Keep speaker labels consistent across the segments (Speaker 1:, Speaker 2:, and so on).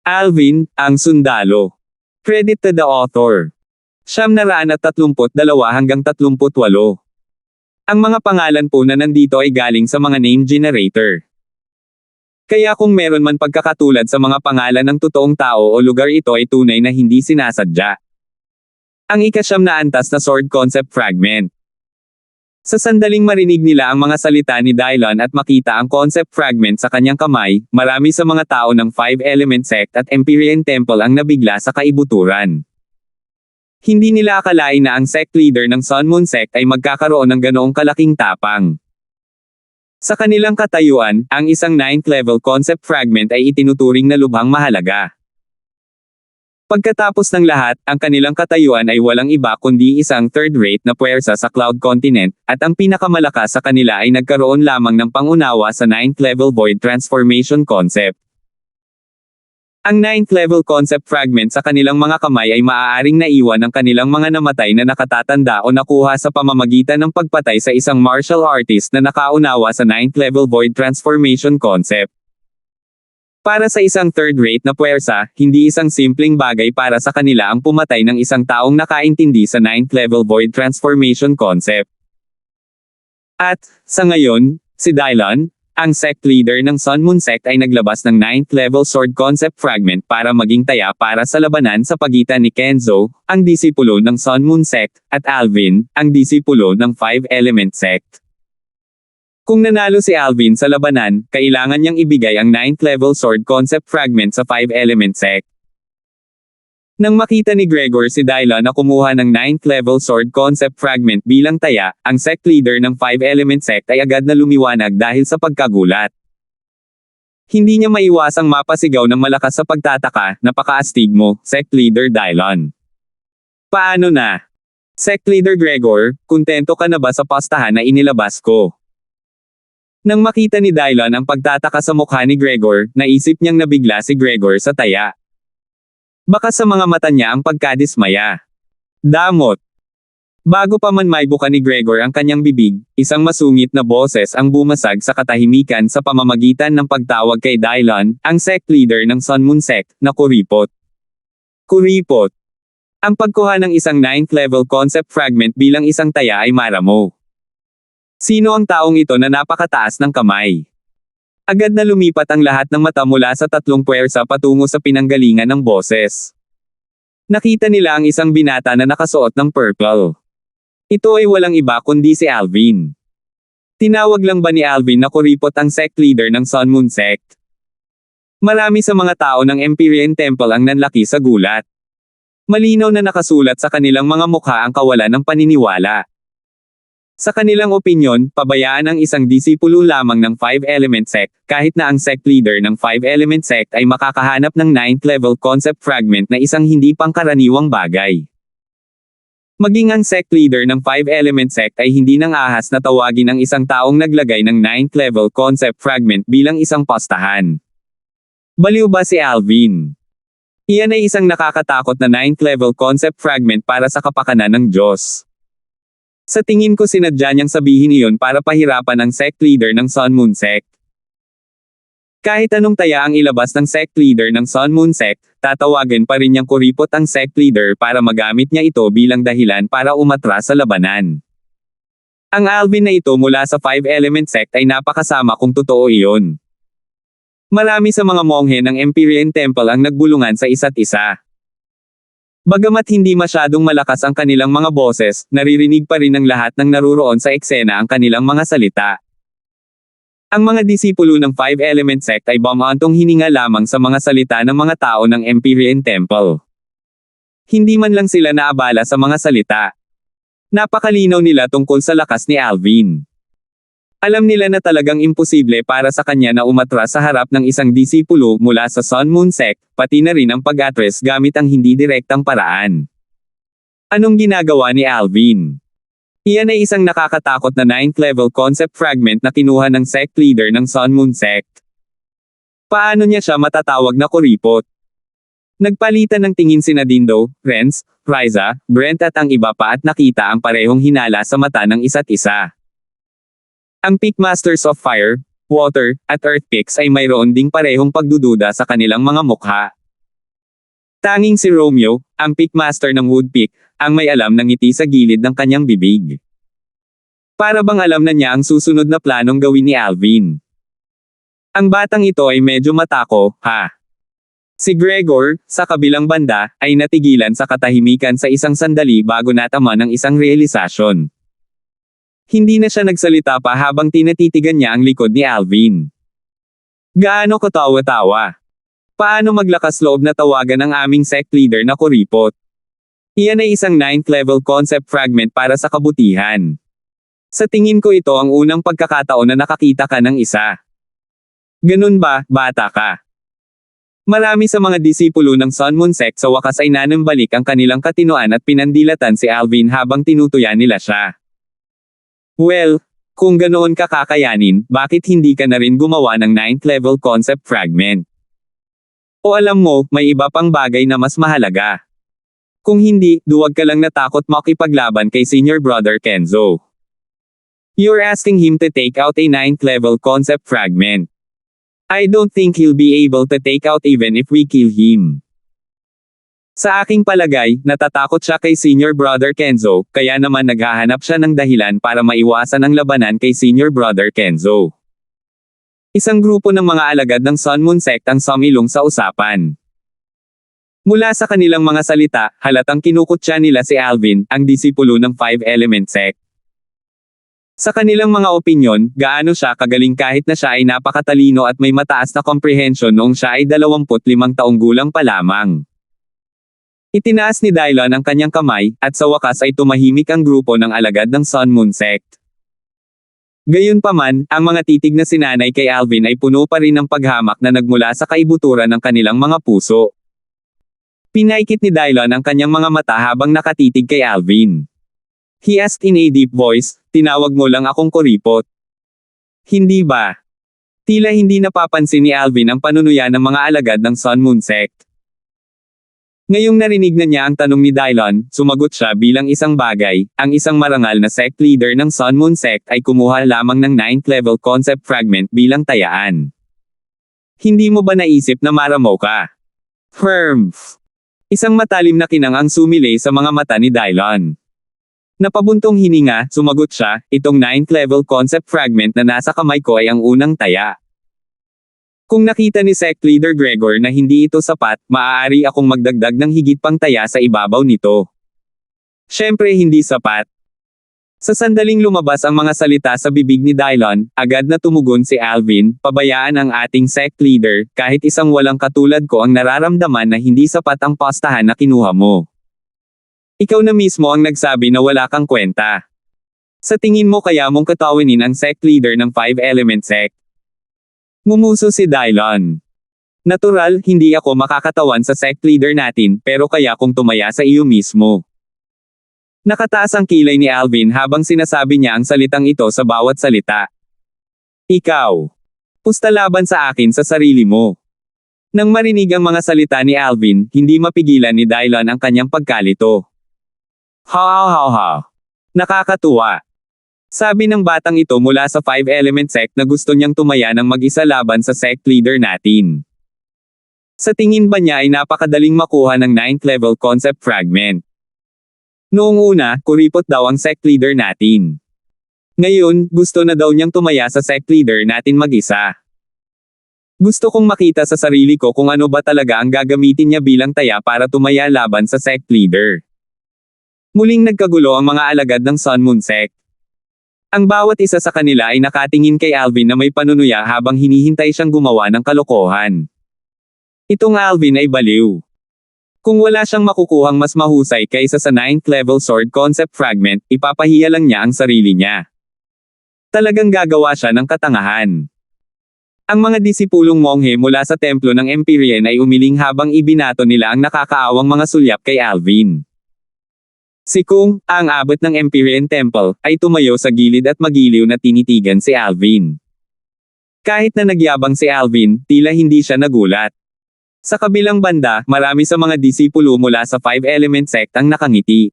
Speaker 1: Alvin, ang sundalo. Credit to the author. 732 hanggang 38. Ang mga pangalan po na nandito ay galing sa mga name generator. Kaya kung meron man pagkakatulad sa mga pangalan ng totoong tao o lugar, ito ay tunay na hindi sinasadya. Ang ika-9 na antas na sword concept fragment. Sa sandaling marinig nila ang mga salita ni Dylon at makita ang concept fragment sa kanyang kamay, marami sa mga tao ng Five Element Sect at Empyrean Temple ang nabigla sa kaibuturan. Hindi nila akalain na ang sect leader ng Sun Moon Sect ay magkakaroon ng ganoong kalaking tapang. Sa kanilang katayuan, ang isang 9th level concept fragment ay itinuturing na lubhang mahalaga. Pagkatapos ng lahat, ang kanilang katayuan ay walang iba kundi isang third-rate na puwersa sa Cloud Continent, at ang pinakamalakas sa kanila ay nagkaroon lamang ng pangunawa sa 9th level Void Transformation Concept. Ang 9th level concept fragment sa kanilang mga kamay ay maaaring naiwan ng kanilang mga namatay na nakatatanda o nakuha sa pamamagitan ng pagpatay sa isang martial artist na nakaunawa sa 9th level Void Transformation Concept. Para sa isang third-rate na puwersa, hindi isang simpleng bagay para sa kanila ang pumatay ng isang taong nakaintindi sa 9th level Void Transformation Concept. At, sa ngayon, si Dylon, ang sect leader ng Sun Moon Sect, ay naglabas ng 9th level sword concept fragment para maging taya para sa labanan sa pagitan ni Kenzo, ang disipulo ng Sun Moon Sect, at Alvin, ang disipulo ng Five Element Sect. Kung nanalo si Alvin sa labanan, kailangan niyang ibigay ang 9th level sword concept fragment sa Five Element Sect. Nang makita ni Gregor si Dylon na kumuha ng 9th level sword concept fragment bilang taya, ang sect leader ng Five Element Sect ay agad na lumiwanag dahil sa pagkagulat. Hindi niya maiwasang mapasigaw ng malakas sa pagtataka, "Napakaastig mo, sect leader Dylon. Paano na? Sect leader Gregor, kuntento ka na ba sa pastahan na inilabas ko?" Nang makita ni Dylon ang pagtataka sa mukha ni Gregor, naisip niyang nabigla si Gregor sa taya. Baka sa mga mata niya ang pagkadismaya. Damot! Bago pa man maibuka ni Gregor ang kanyang bibig, isang masungit na boses ang bumasag sa katahimikan sa pamamagitan ng pagtawag kay Dylon, ang sect leader ng Sun Moon Sect, na kuripot. Kuripot! Ang pagkuha ng isang 9th level concept fragment bilang isang taya ay maramo. Sino ang taong ito na napakataas ng kamay? Agad na lumipat ang lahat ng mata mula sa tatlong puwersa patungo sa pinanggalingan ng boses. Nakita nila ang isang binata na nakasuot ng purple. Ito ay walang iba kundi si Alvin. Tinawag lang ba ni Alvin na kuripot ang sect leader ng Sun Moon Sect? Marami sa mga tao ng Empyrean Temple ang nanlaki sa gulat. Malinaw na nakasulat sa kanilang mga mukha ang kawalan ng paniniwala. Sa kanilang opinyon, pabayaan ang isang disipulo lamang ng Five Element Sect, kahit na ang sect leader ng Five Element Sect ay makakahanap ng 9th level concept fragment na isang hindi pangkaraniwang bagay. Maging ang sect leader ng Five Element Sect ay hindi nang ahas na tawagin ang isang taong naglagay ng 9th level concept fragment bilang isang pastahan. Baliw ba si Alvin? Iyan ay isang nakakatakot na 9th level concept fragment para sa kapakanan ng Diyos. Sa tingin ko sinadya niyang sabihin iyon para pahirapan ang sect leader ng Sun Moon Sect. Kahit anong taya ang ilabas ng sect leader ng Sun Moon Sect, tatawagan pa rin niyang kuripot ang sect leader para magamit niya ito bilang dahilan para umatras sa labanan. Ang Alvin na ito mula sa Five Element Sect ay napakasama kung totoo iyon. Marami sa mga monghe ng Empyrean Temple ang nagbulungan sa isa't isa. Bagamat hindi masyadong malakas ang kanilang mga boses, naririnig pa rin ng lahat ng naruroon sa eksena ang kanilang mga salita. Ang mga disipulo ng Five Element Sect ay bumantong hininga lamang sa mga salita ng mga tao ng Empyrean Temple. Hindi man lang sila naabala sa mga salita. Napakalinaw nila tungkol sa lakas ni Alvin. Alam nila na talagang imposible para sa kanya na umatras sa harap ng isang disipulo mula sa Sun Moon Sect, pati na rin ang pag-atres gamit ang hindi direktang paraan. Anong ginagawa ni Alvin? Iyan ay isang nakakatakot na 9th level concept fragment na kinuha ng sect leader ng Sun Moon Sect. Paano niya siya matatawag na kuripot? Nagpalitan ng tingin sina Dindo, Renz, Riza, Brent at ang iba pa at nakita ang parehong hinala sa mata ng isa't isa. Ang Peak Masters of Fire, Water, at Earth Peaks ay mayroon ding parehong pagdududa sa kanilang mga mukha. Tanging si Romeo, ang pickmaster ng woodpick, ang may alam ng ngiti sa gilid ng kanyang bibig. Para bang alam na niya ang susunod na planong gawin ni Alvin. Ang batang ito ay medyo matako, ha? Si Gregor, sa kabilang banda, ay natigilan sa katahimikan sa isang sandali bago natama ng isang realisasyon. Hindi na siya nagsalita pa habang tinatitigan niya ang likod ni Alvin. Gaano katawa-tawa? Paano maglakas loob na tawagan ang aming sect leader na kuripot? Iyan ay isang 9th level concept fragment para sa kabutihan. Sa tingin ko ito ang unang pagkakataon na nakakita ka ng isa. Ganun ba, bata ka? Marami sa mga disipulo ng Sun Moon Sect sa wakas ay nanambalik ang kanilang katinoan at pinandilatan si Alvin habang tinutuya nila siya. Well, kung ganoon ka kakayanin, bakit hindi ka na rin gumawa ng 9th level concept fragment? O alam mo, may iba pang bagay na mas mahalaga. Kung hindi, duwag ka lang natakot makipaglaban kay Senior Brother Kenzo. You're asking him to take out a 9th level concept fragment. I don't think he'll be able to take out even if we kill him. Sa aking palagay, natatakot siya kay Senior Brother Kenzo, kaya naman naghahanap siya ng dahilan para maiwasan ang labanan kay Senior Brother Kenzo. Isang grupo ng mga alagad ng Sun Moon Sect ang sumilong sa usapan. Mula sa kanilang mga salita, halatang kinukutya nila si Alvin, ang disipulo ng 5-element sect. Sa kanilang mga opinyon, gaano siya kagaling kahit na siya ay napakatalino at may mataas na comprehension noong siya ay 25 taong gulang pa lamang. Itinaas ni Dylon ang kanyang kamay, at sa wakas ay tumahimik ang grupo ng alagad ng Sun Moon Sect. Gayunpaman, ang mga titig na sinanay kay Alvin ay puno pa rin ng paghamak na nagmula sa kaibuturan ng kanilang mga puso. Pinaikit ni Dylon ang kanyang mga mata habang nakatitig kay Alvin. He asked in a deep voice, tinawag mo lang akong kuripot. Hindi ba? Tila hindi napapansin ni Alvin ang panunuya ng mga alagad ng Sun Moon Sect. Ngayong narinig na niya ang tanong ni Dylon, sumagot siya bilang isang bagay, ang isang marangal na sect leader ng Sun Moon Sect ay kumuha lamang ng 9th level concept fragment bilang tayaan. Hindi mo ba naisip na maramaw ka? Firm. Isang matalim na kinang ang sumilay sa mga mata ni Dylon. Napabuntong hininga, sumagot siya, itong 9th level concept fragment na nasa kamay ko ay ang unang taya. Kung nakita ni Sect Leader Gregor na hindi ito sapat, maaari akong magdagdag ng higit pang taya sa ibabaw nito. Siyempre hindi sapat. Sa sandaling lumabas ang mga salita sa bibig ni Dylon, agad na tumugon si Alvin, pabayaan ang ating Sect Leader, kahit isang walang katulad ko ang nararamdaman na hindi sapat ang pastahan na kinuha mo. Ikaw na mismo ang nagsabi na wala kang kwenta. Sa tingin mo kaya mong katawinin ang sect leader ng 5-element sect? Ngumuso si Dylon. Natural, hindi ako makakatawan sa sect leader natin, pero kaya kung tumaya sa iyo mismo. Nakataas ang kilay ni Alvin habang sinasabi niya ang salitang ito sa bawat salita. Ikaw. Pusta laban sa akin sa sarili mo. Nang marinig ang mga salita ni Alvin, hindi mapigilan ni Dylon ang kanyang pagkalito. Ha. Nakakatuwa. Sabi ng batang ito mula sa 5-element sect na gusto niyang tumaya ng mag-isa laban sa sect leader natin. Sa tingin ba niya ay napakadaling makuha ng 9th level concept fragment? Noong una, kuripot daw ang sect leader natin. Ngayon, gusto na daw niyang tumaya sa sect leader natin mag-isa. Gusto kong makita sa sarili ko kung ano ba talaga ang gagamitin niya bilang taya para tumaya laban sa sect leader. Muling nagkagulo ang mga alagad ng Sun Moon Sect. Ang bawat isa sa kanila ay nakatingin kay Alvin na may panunuya habang hinihintay siyang gumawa ng kalokohan. Itong Alvin ay baliw. Kung wala siyang makukuhang mas mahusay kaysa sa 9th level sword concept fragment, ipapahiya lang niya ang sarili niya. Talagang gagawa siya ng katangahan. Ang mga disipulong monghe mula sa templo ng Empyrean ay umiling habang ibinato nila ang nakakaawang mga sulyap kay Alvin. Si Kung, ang abot ng Empyrean Temple, ay tumayo sa gilid at magiliw na tinitigan si Alvin. Kahit na nagyabang si Alvin, tila hindi siya nagulat. Sa kabilang banda, marami sa mga disipulo mula sa 5-element sect ang nakangiti.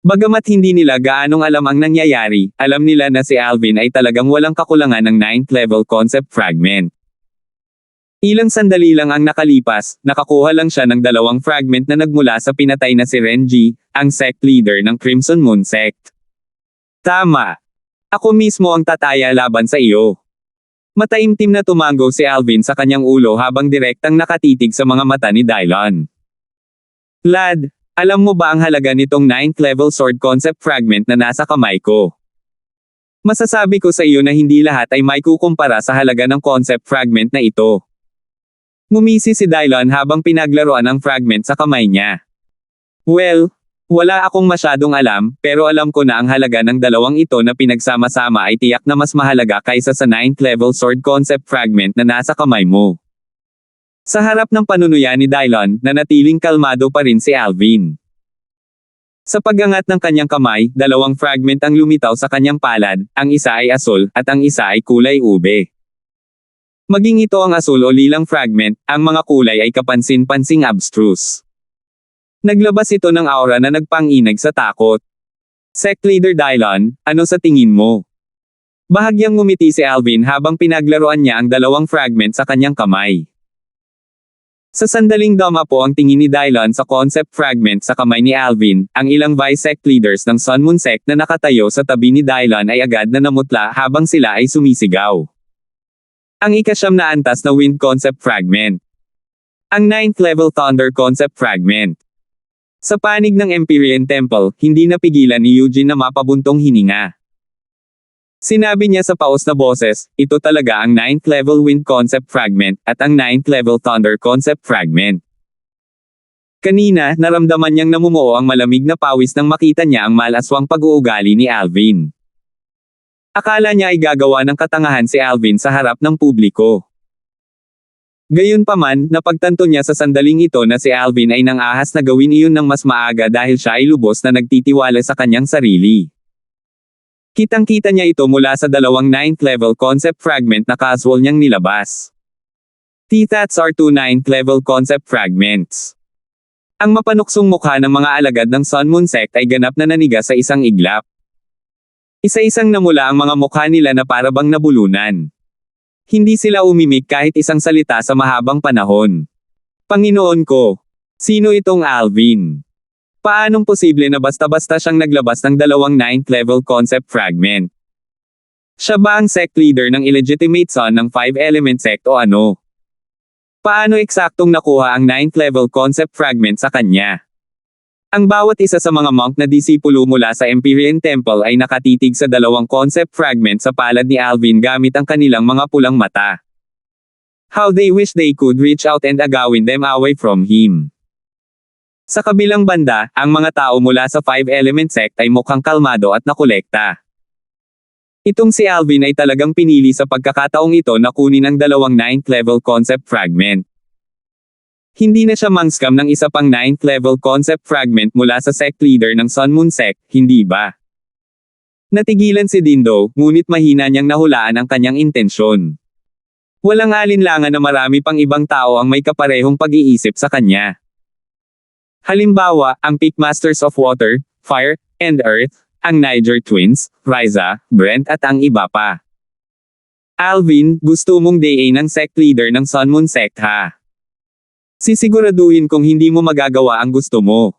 Speaker 1: Bagamat hindi nila gaanong alam ang nangyayari, alam nila na si Alvin ay talagang walang kakulangan ng 9th level concept fragment. Ilang sandali lang ang nakalipas, nakakuha lang siya ng 2 fragment na nagmula sa pinatay na si Renji, ang sect leader ng Crimson Moon Sect. Tama. Ako mismo ang tataya laban sa iyo. Mataimtim na tumango si Alvin sa kanyang ulo habang direktang nakatitig sa mga mata ni Dylon. Lad, alam mo ba ang halaga nitong 9th level sword concept fragment na nasa kamay ko? Masasabi ko sa iyo na hindi lahat ay may kukumpara sa halaga ng concept fragment na ito. Ngumisi si Dylon habang pinaglaruan ang fragment sa kamay niya. Well, wala akong masyadong alam, pero alam ko na ang halaga ng dalawang ito na pinagsama-sama ay tiyak na mas mahalaga kaysa sa 9th level sword concept fragment na nasa kamay mo. Sa harap ng panunuya ni Dylon, nanatiling kalmado pa rin si Alvin. Sa pagangat ng kanyang kamay, 2 fragment ang lumitaw sa kanyang palad, ang isa ay asul, at ang isa ay kulay ube. Maging ito ang asul o lilang fragment, ang mga kulay ay kapansin-pansing abstruse. Naglabas ito ng aura na nagpanginag sa takot. Sect Leader Dylon, ano sa tingin mo? Bahagyang ngumiti si Alvin habang pinaglaruan niya ang 2 fragment sa kanyang kamay. Sa sandaling dama po ang tingin ni Dylon sa concept fragment sa kamay ni Alvin, ang ilang vice sect leaders ng Sun Moon Sect na nakatayo sa tabi ni Dylon ay agad na namutla habang sila ay sumisigaw. Ang ika-9 na antas na Wind Concept Fragment. Ang 9th level Thunder Concept Fragment. Sa panig ng Empyrean Temple, hindi napigilan ni Eugene na mapabuntong hininga. Sinabi niya sa paos na boses, ito talaga ang 9th level Wind Concept Fragment, at ang 9th level Thunder Concept Fragment. Kanina, naramdaman niyang namumuo ang malamig na pawis nang makita niya ang malaswang pag-uugali ni Alvin. Akala niya ay gagawa ng katangahan si Alvin sa harap ng publiko. Gayunpaman, napagtanto niya sa sandaling ito na si Alvin ay nang-ahas na gawin iyon ng mas maaga dahil siya ay lubos na nagtitiwala sa kanyang sarili. Kitang-kita niya ito mula sa 2 9th level concept fragment na casual niyang nilabas. T-Thats are 2 9th level concept fragments. Ang mapanuksong mukha ng mga alagad ng Sun Moon Sect ay ganap na naniga sa isang iglap. Isa-isang namula ang mga mukha nila na parabang nabulunan. Hindi sila umimik kahit isang salita sa mahabang panahon. Panginoon ko! Sino itong Alvin? Paanong posible na basta-basta siyang naglabas ng 2 9th level concept fragment? Siya ba ang sect leader ng illegitimate son ng 5-element sect o ano? Paano eksaktong nakuha ang 9th level concept fragment sa kanya? Ang bawat isa sa mga monk na disipulo mula sa Empyrean Temple ay nakatitig sa 2 concept fragment sa palad ni Alvin gamit ang kanilang mga pulang mata. How they wish they could reach out and agawin them away from him. Sa kabilang banda, ang mga tao mula sa 5-element sect ay mukhang kalmado at nakolekta. Itong si Alvin ay talagang pinili sa pagkakataong ito na kunin ang 2 9th level concept fragment. Hindi na siya mang-scam ng isa pang 9th level concept fragment mula sa sect leader ng Sun Moon Sect, hindi ba? Natigilan si Dindo, ngunit mahina niyang nahulaan ang kanyang intensyon. Walang alinlangan na marami pang ibang tao ang may kaparehong pag-iisip sa kanya. Halimbawa, ang Peak Masters of Water, Fire, and Earth, ang Niger Twins, Ryza, Brent at ang iba pa. Alvin, gusto mong DA ng sect leader ng Sun Moon Sect ha? Sisiguraduhin kong hindi mo magagawa ang gusto mo.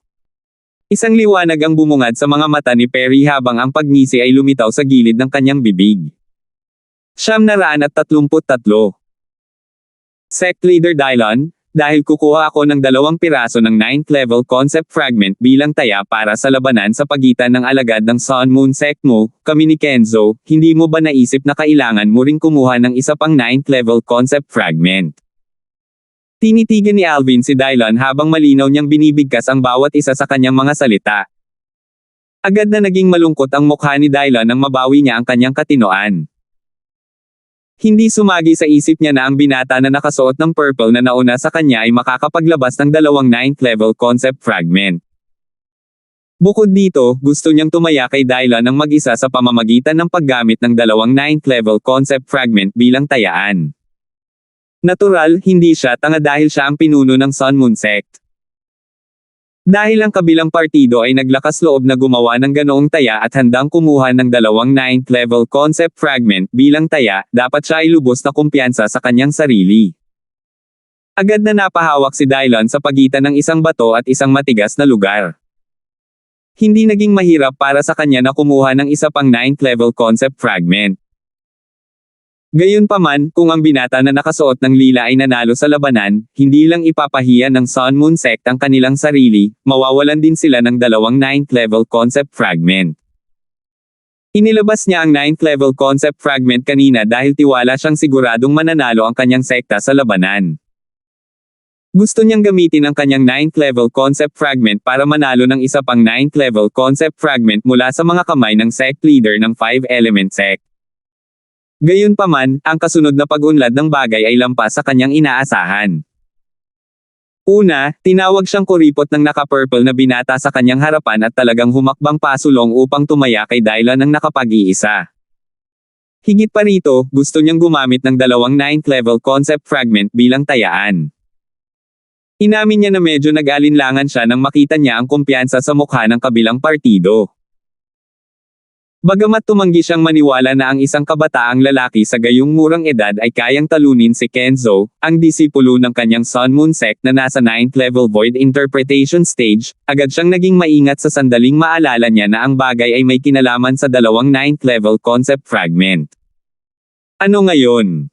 Speaker 1: Isang liwanag ang bumungad sa mga mata ni Perry habang ang pagngisi ay lumitaw sa gilid ng kanyang bibig. 933. Sect Leader Dylon, dahil kukuha ako ng 2 piraso ng 9th level concept fragment bilang taya para sa labanan sa pagitan ng alagad ng Sun Moon Sect mo, kami ni Kenzo, hindi mo ba naisip na kailangan mo ring kumuha ng isa pang 9th level concept fragment? Tinitigan ni Alvin si Dylon habang malinaw niyang binibigkas ang bawat isa sa kanyang mga salita. Agad na naging malungkot ang mukha ni Dylon nang mabawi niya ang kanyang katinoan. Hindi sumagi sa isip niya na ang binata na nakasuot ng purple na nauna sa kanya ay makakapaglabas ng 2 9th level concept fragment. Bukod dito, gusto niyang tumaya kay Dylon ng mag-isa sa pamamagitan ng paggamit ng 2 9th level concept fragment bilang tayaan. Natural, hindi siya tanga dahil siya ang pinuno ng Sun Moon Sect. Dahil ang kabilang partido ay naglakas loob na gumawa ng ganoong taya at handang kumuha ng 2 9th level concept fragment bilang taya, dapat siya ay lubos na kumpiyansa sa kanyang sarili. Agad na napahawak si Dylon sa pagitan ng isang bato at isang matigas na lugar. Hindi naging mahirap para sa kanya na kumuha ng isa pang 9th level concept fragment. Gayunpaman, kung ang binata na nakasuot ng lila ay nanalo sa labanan, hindi lang ipapahiya ng Sun Moon Sect ang kanilang sarili, mawawalan din sila ng dalawang 9th level concept fragment. Inilabas niya ang 9th level concept fragment kanina dahil tiwala siyang siguradong mananalo ang kanyang sekta sa labanan. Gusto niyang gamitin ang kanyang 9th level concept fragment para manalo ng isa pang 9th level concept fragment mula sa mga kamay ng sect leader ng 5 element sect. Gayunpaman, ang kasunod na pag-unlad ng bagay ay lampas sa kanyang inaasahan. Una, tinawag siyang kuripot ng naka-purple na binata sa kanyang harapan at talagang humakbang pasulong upang tumaya kay Dylon ng nakapag-iisa. Higit pa rito, gusto niyang gumamit ng dalawang 9th level concept fragment bilang tayaan. Inamin niya na medyo nag-alinlangan siya nang makita niya ang kumpiyansa sa mukha ng kabilang partido. Bagamat tumanggi siyang maniwala na ang isang kabataang lalaki sa gayong murang edad ay kayang talunin si Kenzo, ang disipulo ng kanyang Sun Moon Sect na nasa 9th level Void Interpretation Stage, agad siyang naging maingat sa sandaling maalala niya na ang bagay ay may kinalaman sa dalawang 9th level concept fragment. Ano ngayon?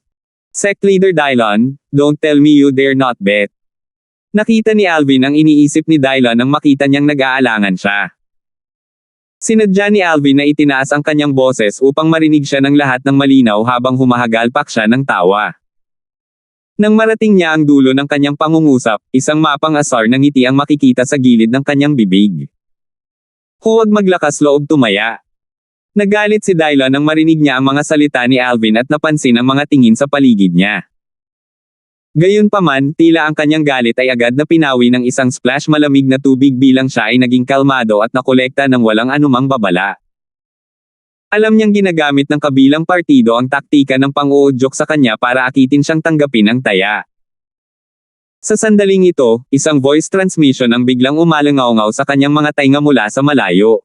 Speaker 1: Sect Leader Dylon, don't tell me you dare not bet. Nakita ni Alvin ang iniisip ni Dylon nang makita niyang nag-aalangan siya. Sinadya ni Alvin na itinaas ang kanyang boses upang marinig siya ng lahat ng malinaw habang humahagalpak siya ng tawa. Nang marating niya ang dulo ng kanyang pangungusap, isang mapang asar ng ngiti ang makikita sa gilid ng kanyang bibig. Huwag maglakas loob tumaya. Nagalit si Dylon nang marinig niya ang mga salita ni Alvin at napansin ang mga tingin sa paligid niya. Gayunpaman, tila ang kanyang galit ay agad na pinawi ng isang splash malamig na tubig bilang siya ay naging kalmado at nakolekta ng walang anumang babala. Alam niyang ginagamit ng kabilang partido ang taktika ng pang-uudyok sa kanya para akitin siyang tanggapin ang taya. Sa sandaling ito, isang voice transmission ang biglang umalangaw sa kanyang mga tainga mula sa malayo.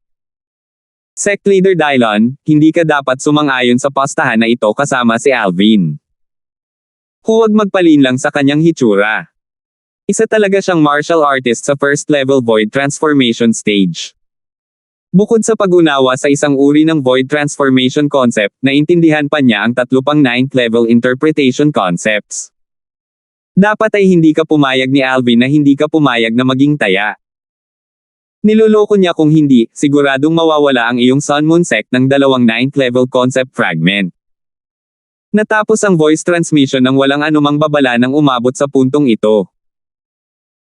Speaker 1: Sect Leader Dylon, hindi ka dapat sumang-ayon sa postahan na ito kasama si Alvin. Huwag magpalinlang sa kanyang hitsura. Isa talaga siyang martial artist sa first level Void Transformation Stage. Bukod sa pag-unawa sa isang uri ng Void Transformation concept, naintindihan pa niya ang 3 pang 9th level interpretation concepts. Dapat ay hindi ka pumayag ni Alvin na hindi ka pumayag na maging taya. Niloloko niya kung hindi, siguradong mawawala ang iyong Sun Moon Sect ng dalawang 9th level concept fragment. Natapos ang voice transmission ng walang anumang babala nang umabot sa puntong ito.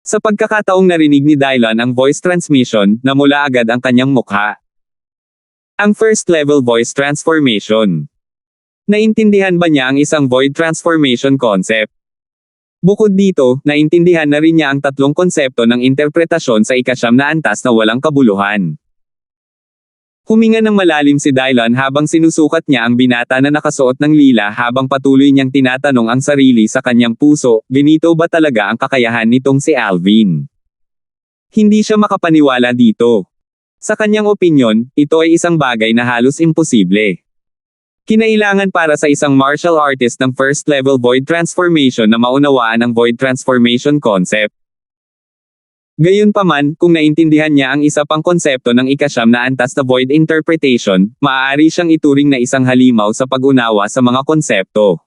Speaker 1: Sa pagkakataong narinig ni Dylon ang voice transmission, namula agad ang kanyang mukha. Ang first level voice transformation. Naintindihan ba niya ang isang void transformation concept? Bukod dito, naintindihan na rin niya ang 3 konsepto ng interpretasyon sa ika-9 na antas na walang kabuluhan. Huminga ng malalim si Dylon habang sinusukat niya ang binata na nakasuot ng lila habang patuloy niyang tinatanong ang sarili sa kanyang puso, ganito ba talaga ang kakayahan nitong si Alvin? Hindi siya makapaniwala dito. Sa kanyang opinyon, ito ay isang bagay na halos imposible. Kinailangan para sa isang martial artist ng first level void transformation na maunawaan ang void transformation concept. Gayunpaman, kung naintindihan niya ang isa pang konsepto ng ika-9 na antas na void interpretation, maaari siyang ituring na isang halimaw sa pag-unawa sa mga konsepto.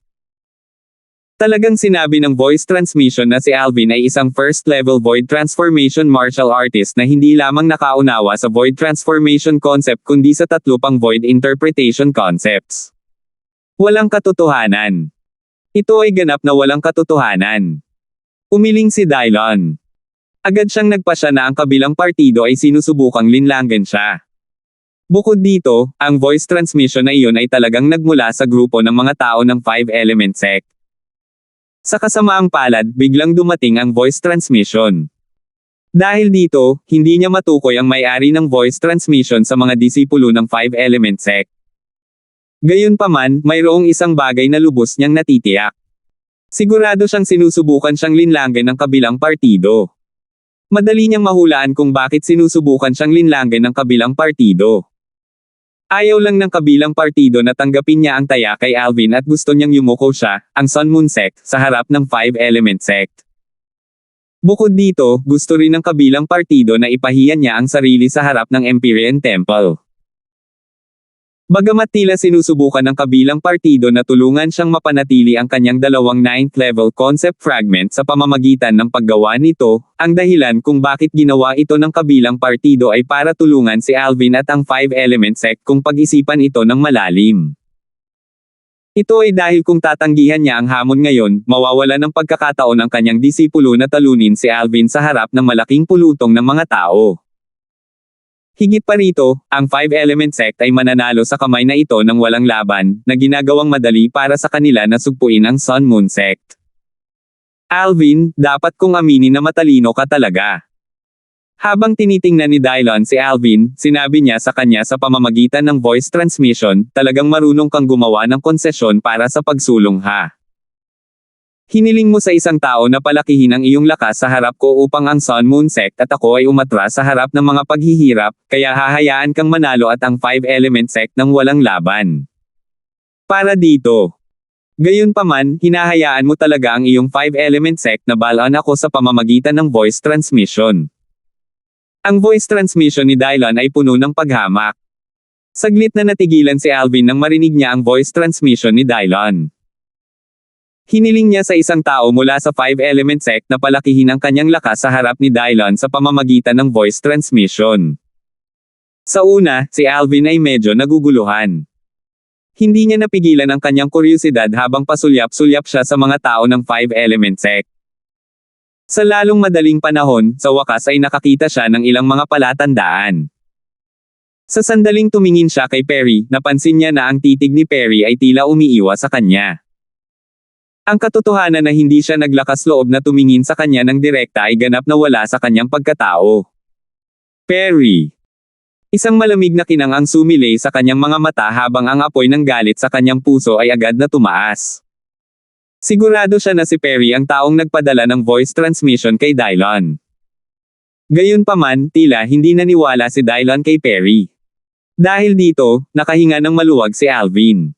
Speaker 1: Talagang sinabi ng voice transmission na si Alvin ay isang first-level void transformation martial artist na hindi lamang nakaunawa sa void transformation concept kundi sa 3 pang void interpretation concepts. Walang katotohanan. Ito ay ganap na walang katotohanan. Umiling si Dylon. Agad siyang nagpasya na ang kabilang partido ay sinusubukang linlangan siya. Bukod dito, ang voice transmission na iyon ay talagang nagmula sa grupo ng mga tao ng 5 element sect. Sa kasamaang palad, biglang dumating ang voice transmission. Dahil dito, hindi niya matukoy ang may-ari ng voice transmission sa mga disipulo ng 5 element sect. Gayunpaman, mayroong isang bagay na lubos niyang natitiyak. Sigurado siyang sinusubukan siyang linlangan ng kabilang partido. Madali niyang mahulaan kung bakit sinusubukan siyang linlangan ng kabilang partido. Ayaw lang ng kabilang partido na tanggapin niya ang taya kay Alvin at gusto niyang yumuko siya, ang Sun Moon Sect, sa harap ng 5 element sect. Bukod dito, gusto rin ng kabilang partido na ipahiya niya ang sarili sa harap ng Empyrean Temple. Bagamat tila sinusubukan ng kabilang partido na tulungan siyang mapanatili ang kanyang dalawang 9th level concept fragment sa pamamagitan ng paggawa nito, ang dahilan kung bakit ginawa ito ng kabilang partido ay para tulungan si Alvin at ang 5-element sect kung pag-isipan ito ng malalim. Ito ay dahil kung tatanggihan niya ang hamon ngayon, mawawala ng pagkakataon ang kanyang disipulo na talunin si Alvin sa harap ng malaking pulutong ng mga tao. Higit pa rito, ang 5-element sect ay mananalo sa kamay na ito ng walang laban, na ginagawang madali para sa kanila na sugpuin ang Sun Moon sect. Alvin, dapat kong aminin na matalino ka talaga. Habang tinitingnan ni Dylon si Alvin, sinabi niya sa kanya sa pamamagitan ng voice transmission, talagang marunong kang gumawa ng konsesyon para sa pagsulong ha. Hiniling mo sa isang tao na palakihin ang iyong lakas sa harap ko upang ang Sun Moon sect at ako ay umatras sa harap ng mga paghihirap, kaya hahayaan kang manalo at ang 5-element sect ng walang laban. Para dito. Gayunpaman, hinahayaan mo talaga ang iyong 5-element sect na balaan ako sa pamamagitan ng voice transmission. Ang voice transmission ni Dylon ay puno ng paghamak. Saglit na natigilan si Alvin nang marinig niya ang voice transmission ni Dylon. Hiniling niya sa isang tao mula sa 5-element sect na palakihin ang kanyang lakas sa harap ni Dylon sa pamamagitan ng voice transmission. Sa una, si Alvin ay medyo naguguluhan. Hindi niya napigilan ang kanyang kuryosidad habang pasulyap-sulyap siya sa mga tao ng 5-element sect. Sa lalong madaling panahon, sa wakas ay nakakita siya ng ilang mga palatandaan. Sa sandaling tumingin siya kay Perry, napansin niya na ang titig ni Perry ay tila umiiwas sa kanya. Ang katotohanan na hindi siya naglakas loob na tumingin sa kanya ng direkta ay ganap na wala sa kanyang pagkatao. Perry. Isang malamig na kinang ang sumilay sa kanyang mga mata habang ang apoy ng galit sa kanyang puso ay agad na tumaas. Sigurado siya na si Perry ang taong nagpadala ng voice transmission kay Dylon. Gayunpaman, tila hindi naniwala si Dylon kay Perry. Dahil dito, nakahinga ng maluwag si Alvin.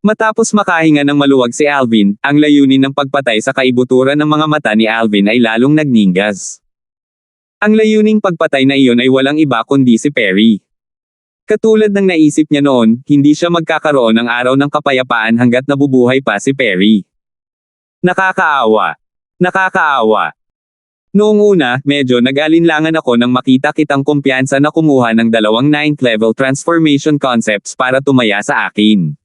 Speaker 1: Matapos makahinga ng maluwag si Alvin, ang layunin ng pagpatay sa kaibuturan ng mga mata ni Alvin ay lalong nagningas. Ang layuning pagpatay na iyon ay walang iba kundi si Perry. Katulad ng naisip niya noon, hindi siya magkakaroon ng araw ng kapayapaan hanggat nabubuhay pa si Perry. Nakakaawa. Nakakaawa. Noong una, medyo nag-alinlangan ako nang makita kitang kumpiyansa na kumuha ng dalawang 9th level transformation concepts para tumaya sa akin.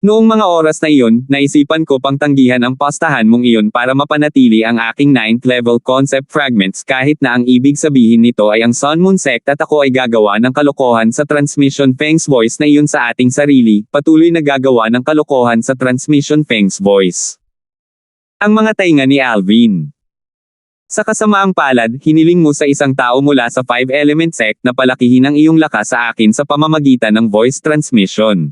Speaker 1: Noong mga oras na iyon, naisipan ko pang tanggihan ang pastahan mong iyon para mapanatili ang aking 9th level concept fragments kahit na ang ibig sabihin nito ay ang Sun Moon sect at ako ay gagawa ng kalokohan sa transmission Feng's voice na iyon sa ating sarili, patuloy na gagawa ng kalokohan sa transmission Feng's voice. Ang mga tainga ni Alvin. Sa kasamaang palad, hiniling mo sa isang tao mula sa 5-element sect na palakihin ang iyong lakas sa akin sa pamamagitan ng voice transmission.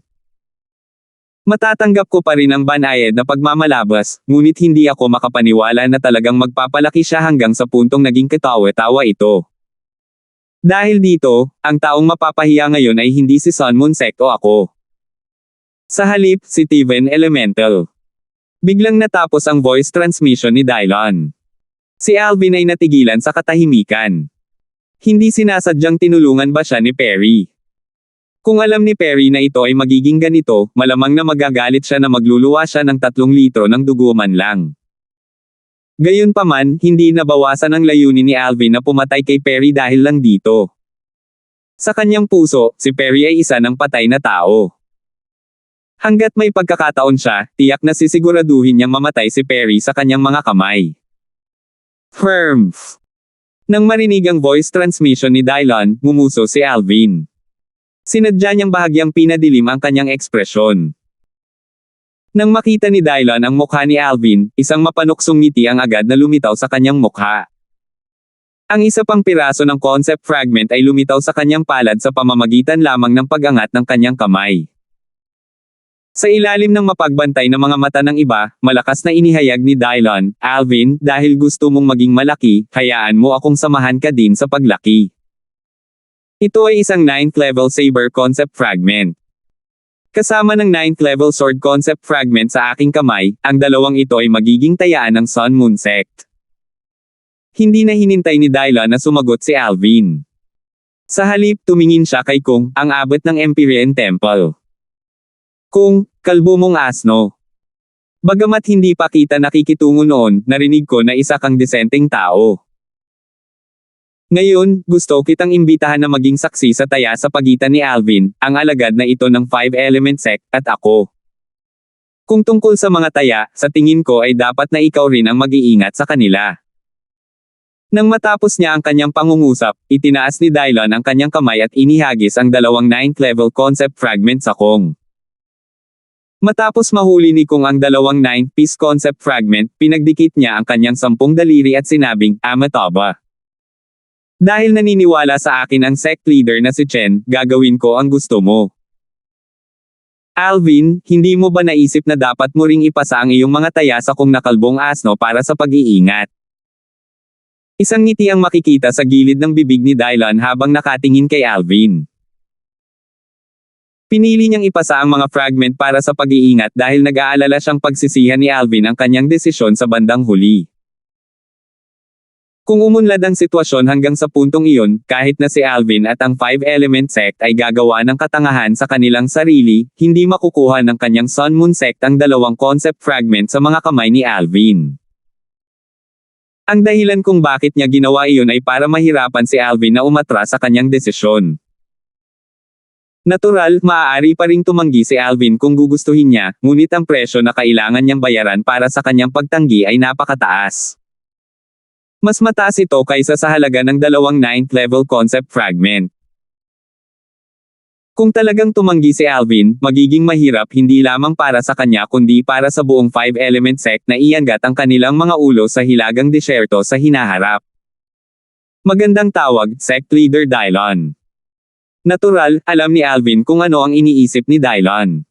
Speaker 1: Matatanggap ko pa rin ang banayad na pagmamalabas, ngunit hindi ako makapaniwala na talagang magpapalaki siya hanggang sa puntong naging katawa-tawa ito. Dahil dito, ang taong mapapahiya ngayon ay hindi si Sun Moon sect o ako. Sa halip, si Steven Elemental. Biglang natapos ang voice transmission ni Dylon. Si Alvin ay natigilan sa katahimikan. Hindi sinasadyang tinulungan ba siya ni Perry? Kung alam ni Perry na ito ay magiging ganito, malamang na magagalit siya na magluluwa siya ng 3 litro ng dugo man lang. Gayunpaman, hindi nabawasan ang layunin ni Alvin na pumatay kay Perry dahil lang dito. Sa kanyang puso, si Perry ay isa ng patay na tao. Hanggat may pagkakataon siya, tiyak na sisiguraduhin niyang mamatay si Perry sa kanyang mga kamay. Firmf. Nang marinig ang voice transmission ni Dylon, ngumuso si Alvin. Sinadya niyang bahagyang pinadilim ang kanyang ekspresyon. Nang makita ni Dylon ang mukha ni Alvin, isang mapanuksong ngiti ang agad na lumitaw sa kanyang mukha. Ang isa pang piraso ng concept fragment ay lumitaw sa kanyang palad sa pamamagitan lamang ng pag-angat ng kanyang kamay. Sa ilalim ng mapagbantay na mga mata ng iba, malakas na inihayag ni Dylon, Alvin, dahil gusto mong maging malaki, hayaan mo akong samahan ka din sa paglaki. Ito ay isang 9th level saber concept fragment. Kasama ng 9th level sword concept fragment sa aking kamay, ang dalawang ito ay magiging tayaan ng Sun Moon Sect. Hindi na hinintay ni Dylan na sumagot si Alvin. Sa halip, tumingin siya kay Kung, ang abot ng Empyrean Temple. Kung, kalbo mong asno. Bagamat hindi pa kita nakikitungo noon, narinig ko na isa kang disenteng tao. Ngayon, gusto kitang imbitahan na maging saksi sa taya sa pagitan ni Alvin, ang alagad na ito ng 5-element sect, at ako. Kung tungkol sa mga taya, sa tingin ko ay dapat na ikaw rin ang mag-iingat sa kanila. Nang matapos niya ang kanyang pangungusap, itinaas ni Dylan ang kanyang kamay at inihagis ang dalawang 9th level concept fragment sa Kong. Matapos mahuli ni Kung ang dalawang 9th piece concept fragment, pinagdikit niya ang kanyang 10 daliri at sinabing, Amataba. Dahil naniniwala sa akin ang sect leader na si Chen, gagawin ko ang gusto mo. Alvin, hindi mo ba naisip na dapat mo ring ipasa ang iyong mga taya sa Kung nakalbong asno para sa pag-iingat? Isang ngiti ang makikita sa gilid ng bibig ni Dylan habang nakatingin kay Alvin. Pinili niyang ipasa ang mga fragment para sa pag-iingat dahil nag-aalala siyang pagsisihan ni Alvin ang kanyang desisyon sa bandang huli. Kung umunlad ang sitwasyon hanggang sa puntong iyon, kahit na si Alvin at ang 5-element sect ay gagawa ng katangahan sa kanilang sarili, hindi makukuha ng kanyang Sun Moon sect ang dalawang concept fragment sa mga kamay ni Alvin. Ang dahilan kung bakit niya ginawa iyon ay para mahirapan si Alvin na umatras sa kanyang desisyon. Natural, maaari pa ring tumanggi si Alvin kung gugustuhin niya, ngunit ang presyo na kailangan niyang bayaran para sa kanyang pagtanggi ay napakataas. Mas mataas ito kaysa sa halaga ng dalawang 9th level concept fragment. Kung talagang tumanggi si Alvin, magiging mahirap hindi lamang para sa kanya kundi para sa buong 5-element sect na iangat ang kanilang mga ulo sa hilagang disyerto sa hinaharap. Magandang tawag, sect leader Dylan. Natural, alam ni Alvin kung ano ang iniisip ni Dylan.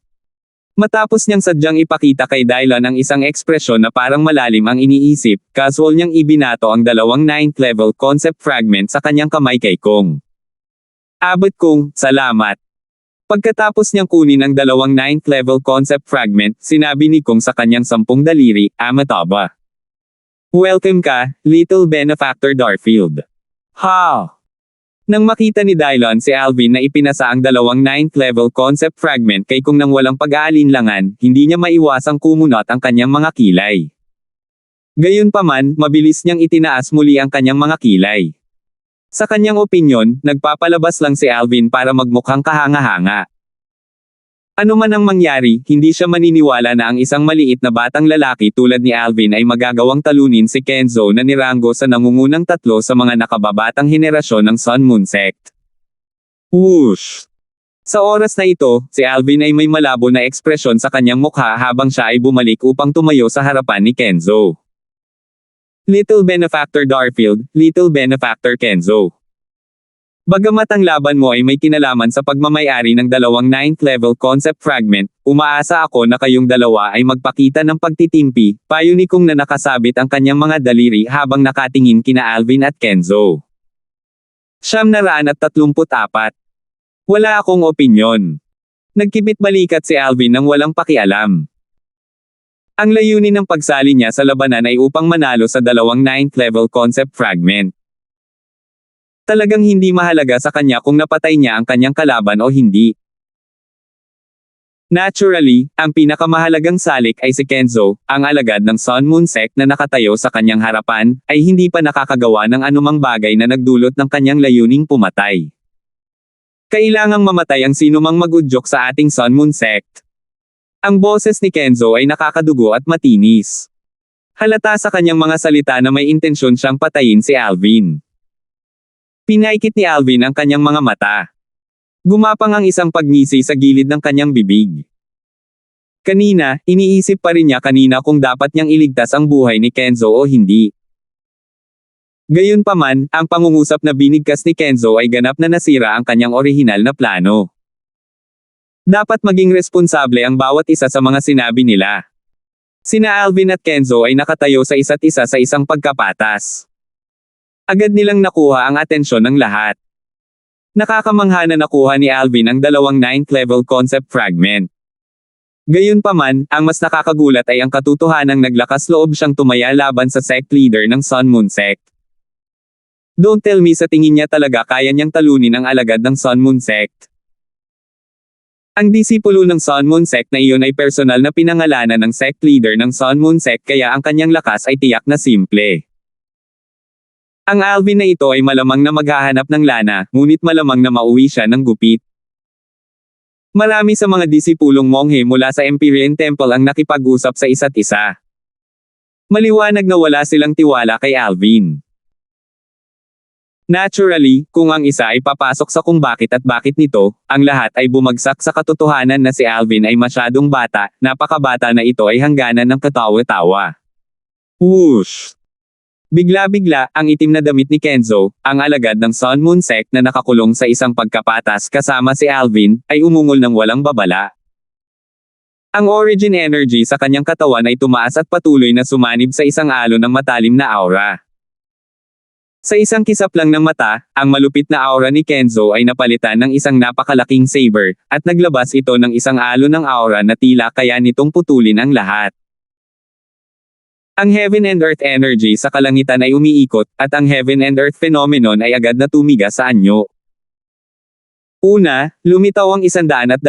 Speaker 1: Matapos niyang sadyang ipakita kay Dylan ang isang ekspresyon na parang malalim ang iniisip, casual niyang ibinato ang dalawang 9th level concept fragment sa kanyang kamay kay Kung. Abot Kung, salamat. Pagkatapos niyang kunin ang dalawang 9th level concept fragment, sinabi ni Kung sa kanyang 10 daliri, Amataba. Welcome ka, little benefactor Darfield. Ha! Nang makita ni Dylan si Alvin na ipinasa ang dalawang 9th level concept fragment kay Kung nang walang pag-aalinlangan, hindi niya maiwasang kumunot ang kanyang mga kilay. Gayunpaman, mabilis niyang itinaas muli ang kanyang mga kilay. Sa kanyang opinyon, nagpapalabas lang si Alvin para magmukhang kahanga-hanga. Ano man ang mangyari, hindi siya maniniwala na ang isang maliit na batang lalaki tulad ni Alvin ay magagawang talunin si Kenzo na niranggo sa nangungunang tatlo sa mga nakababatang henerasyon ng Sun Moon Sect. Whoosh! Sa oras na ito, si Alvin ay may malabo na ekspresyon sa kanyang mukha habang siya ay bumalik upang tumayo sa harapan ni Kenzo. Little Benefactor Darfield, Little Benefactor Kenzo. Bagamat ang laban mo ay may kinalaman sa pagmamayari ng dalawang 9th level concept fragment, umaasa ako na kayong dalawa ay magpakita ng pagtitimpi, payo ni Kung na nakasabit ang kanyang mga daliri habang nakatingin kina Alvin at Kenzo. 934. Wala akong opinyon. Nagkibit balikat si Alvin nang walang pakialam. Ang layunin ng pagsali niya sa labanan ay upang manalo sa dalawang 9th level concept fragment. Talagang hindi mahalaga sa kanya kung napatay niya ang kanyang kalaban o hindi. Naturally, ang pinakamahalagang salik ay si Kenzo, ang alagad ng Sun Moon Sect na nakatayo sa kanyang harapan, ay hindi pa nakakagawa ng anumang bagay na nagdulot ng kanyang layuning pumatay. Kailangang mamatay ang sinumang mag-udyok sa ating Sun Moon Sect. Ang boses ni Kenzo ay nakakadugo at matinis. Halata sa kanyang mga salita na may intensyon siyang patayin si Alvin. Pinaikit ni Alvin ang kanyang mga mata. Gumapang ang isang pagngisi sa gilid ng kanyang bibig. Kanina, iniisip pa rin niya kanina kung dapat niyang iligtas ang buhay ni Kenzo o hindi. Gayunpaman, ang pangungusap na binigkas ni Kenzo ay ganap na nasira ang kanyang orihinal na plano. Dapat maging responsable ang bawat isa sa mga sinabi nila. Sina Alvin at Kenzo ay nakatayo sa isa't isa sa isang pagkapatas. Agad nilang nakuha ang atensyon ng lahat. Nakakamangha na nakuha ni Alvin ang dalawang 9th level concept fragment. Gayunpaman, ang mas nakakagulat ay ang katotohanang naglakas loob siyang tumaya laban sa sect leader ng Sun Moon Sect. Don't tell me sa tingin niya talaga kaya niyang talunin ang alagad ng Sun Moon Sect. Ang disipulo ng Sun Moon Sect na iyon ay personal na pinangalanan ng sect leader ng Sun Moon Sect kaya ang kanyang lakas ay tiyak na simple. Ang Alvin na ito ay malamang na maghahanap ng lana, ngunit malamang na mauwi siya ng gupit. Marami sa mga disipulong monghe mula sa Empyrean Temple ang nakipag-usap sa isa't isa. Maliwanag na wala silang tiwala kay Alvin. Naturally, kung ang isa ay papasok sa kung bakit at bakit nito, ang lahat ay bumagsak sa katotohanan na si Alvin ay masyadong bata, napakabata na ito ay hangganan ng katawa-tawa. Whoosh! Bigla-bigla, ang itim na damit ni Kenzo, ang alagad ng Sun Moon Sect na nakakulong sa isang pagkapatas kasama si Alvin, ay umungol ng walang babala. Ang origin energy sa kanyang katawan ay tumaas at patuloy na sumanib sa isang alon ng matalim na aura. Sa isang kisap lang ng mata, ang malupit na aura ni Kenzo ay napalitan ng isang napakalaking saber, at naglabas ito ng isang alon ng aura na tila kaya nitong putulin ang lahat. Ang Heaven and Earth energy sa kalangitan ay umiikot, at ang Heaven and Earth phenomenon ay agad na tumigas sa anyo. Una, lumitaw ang 120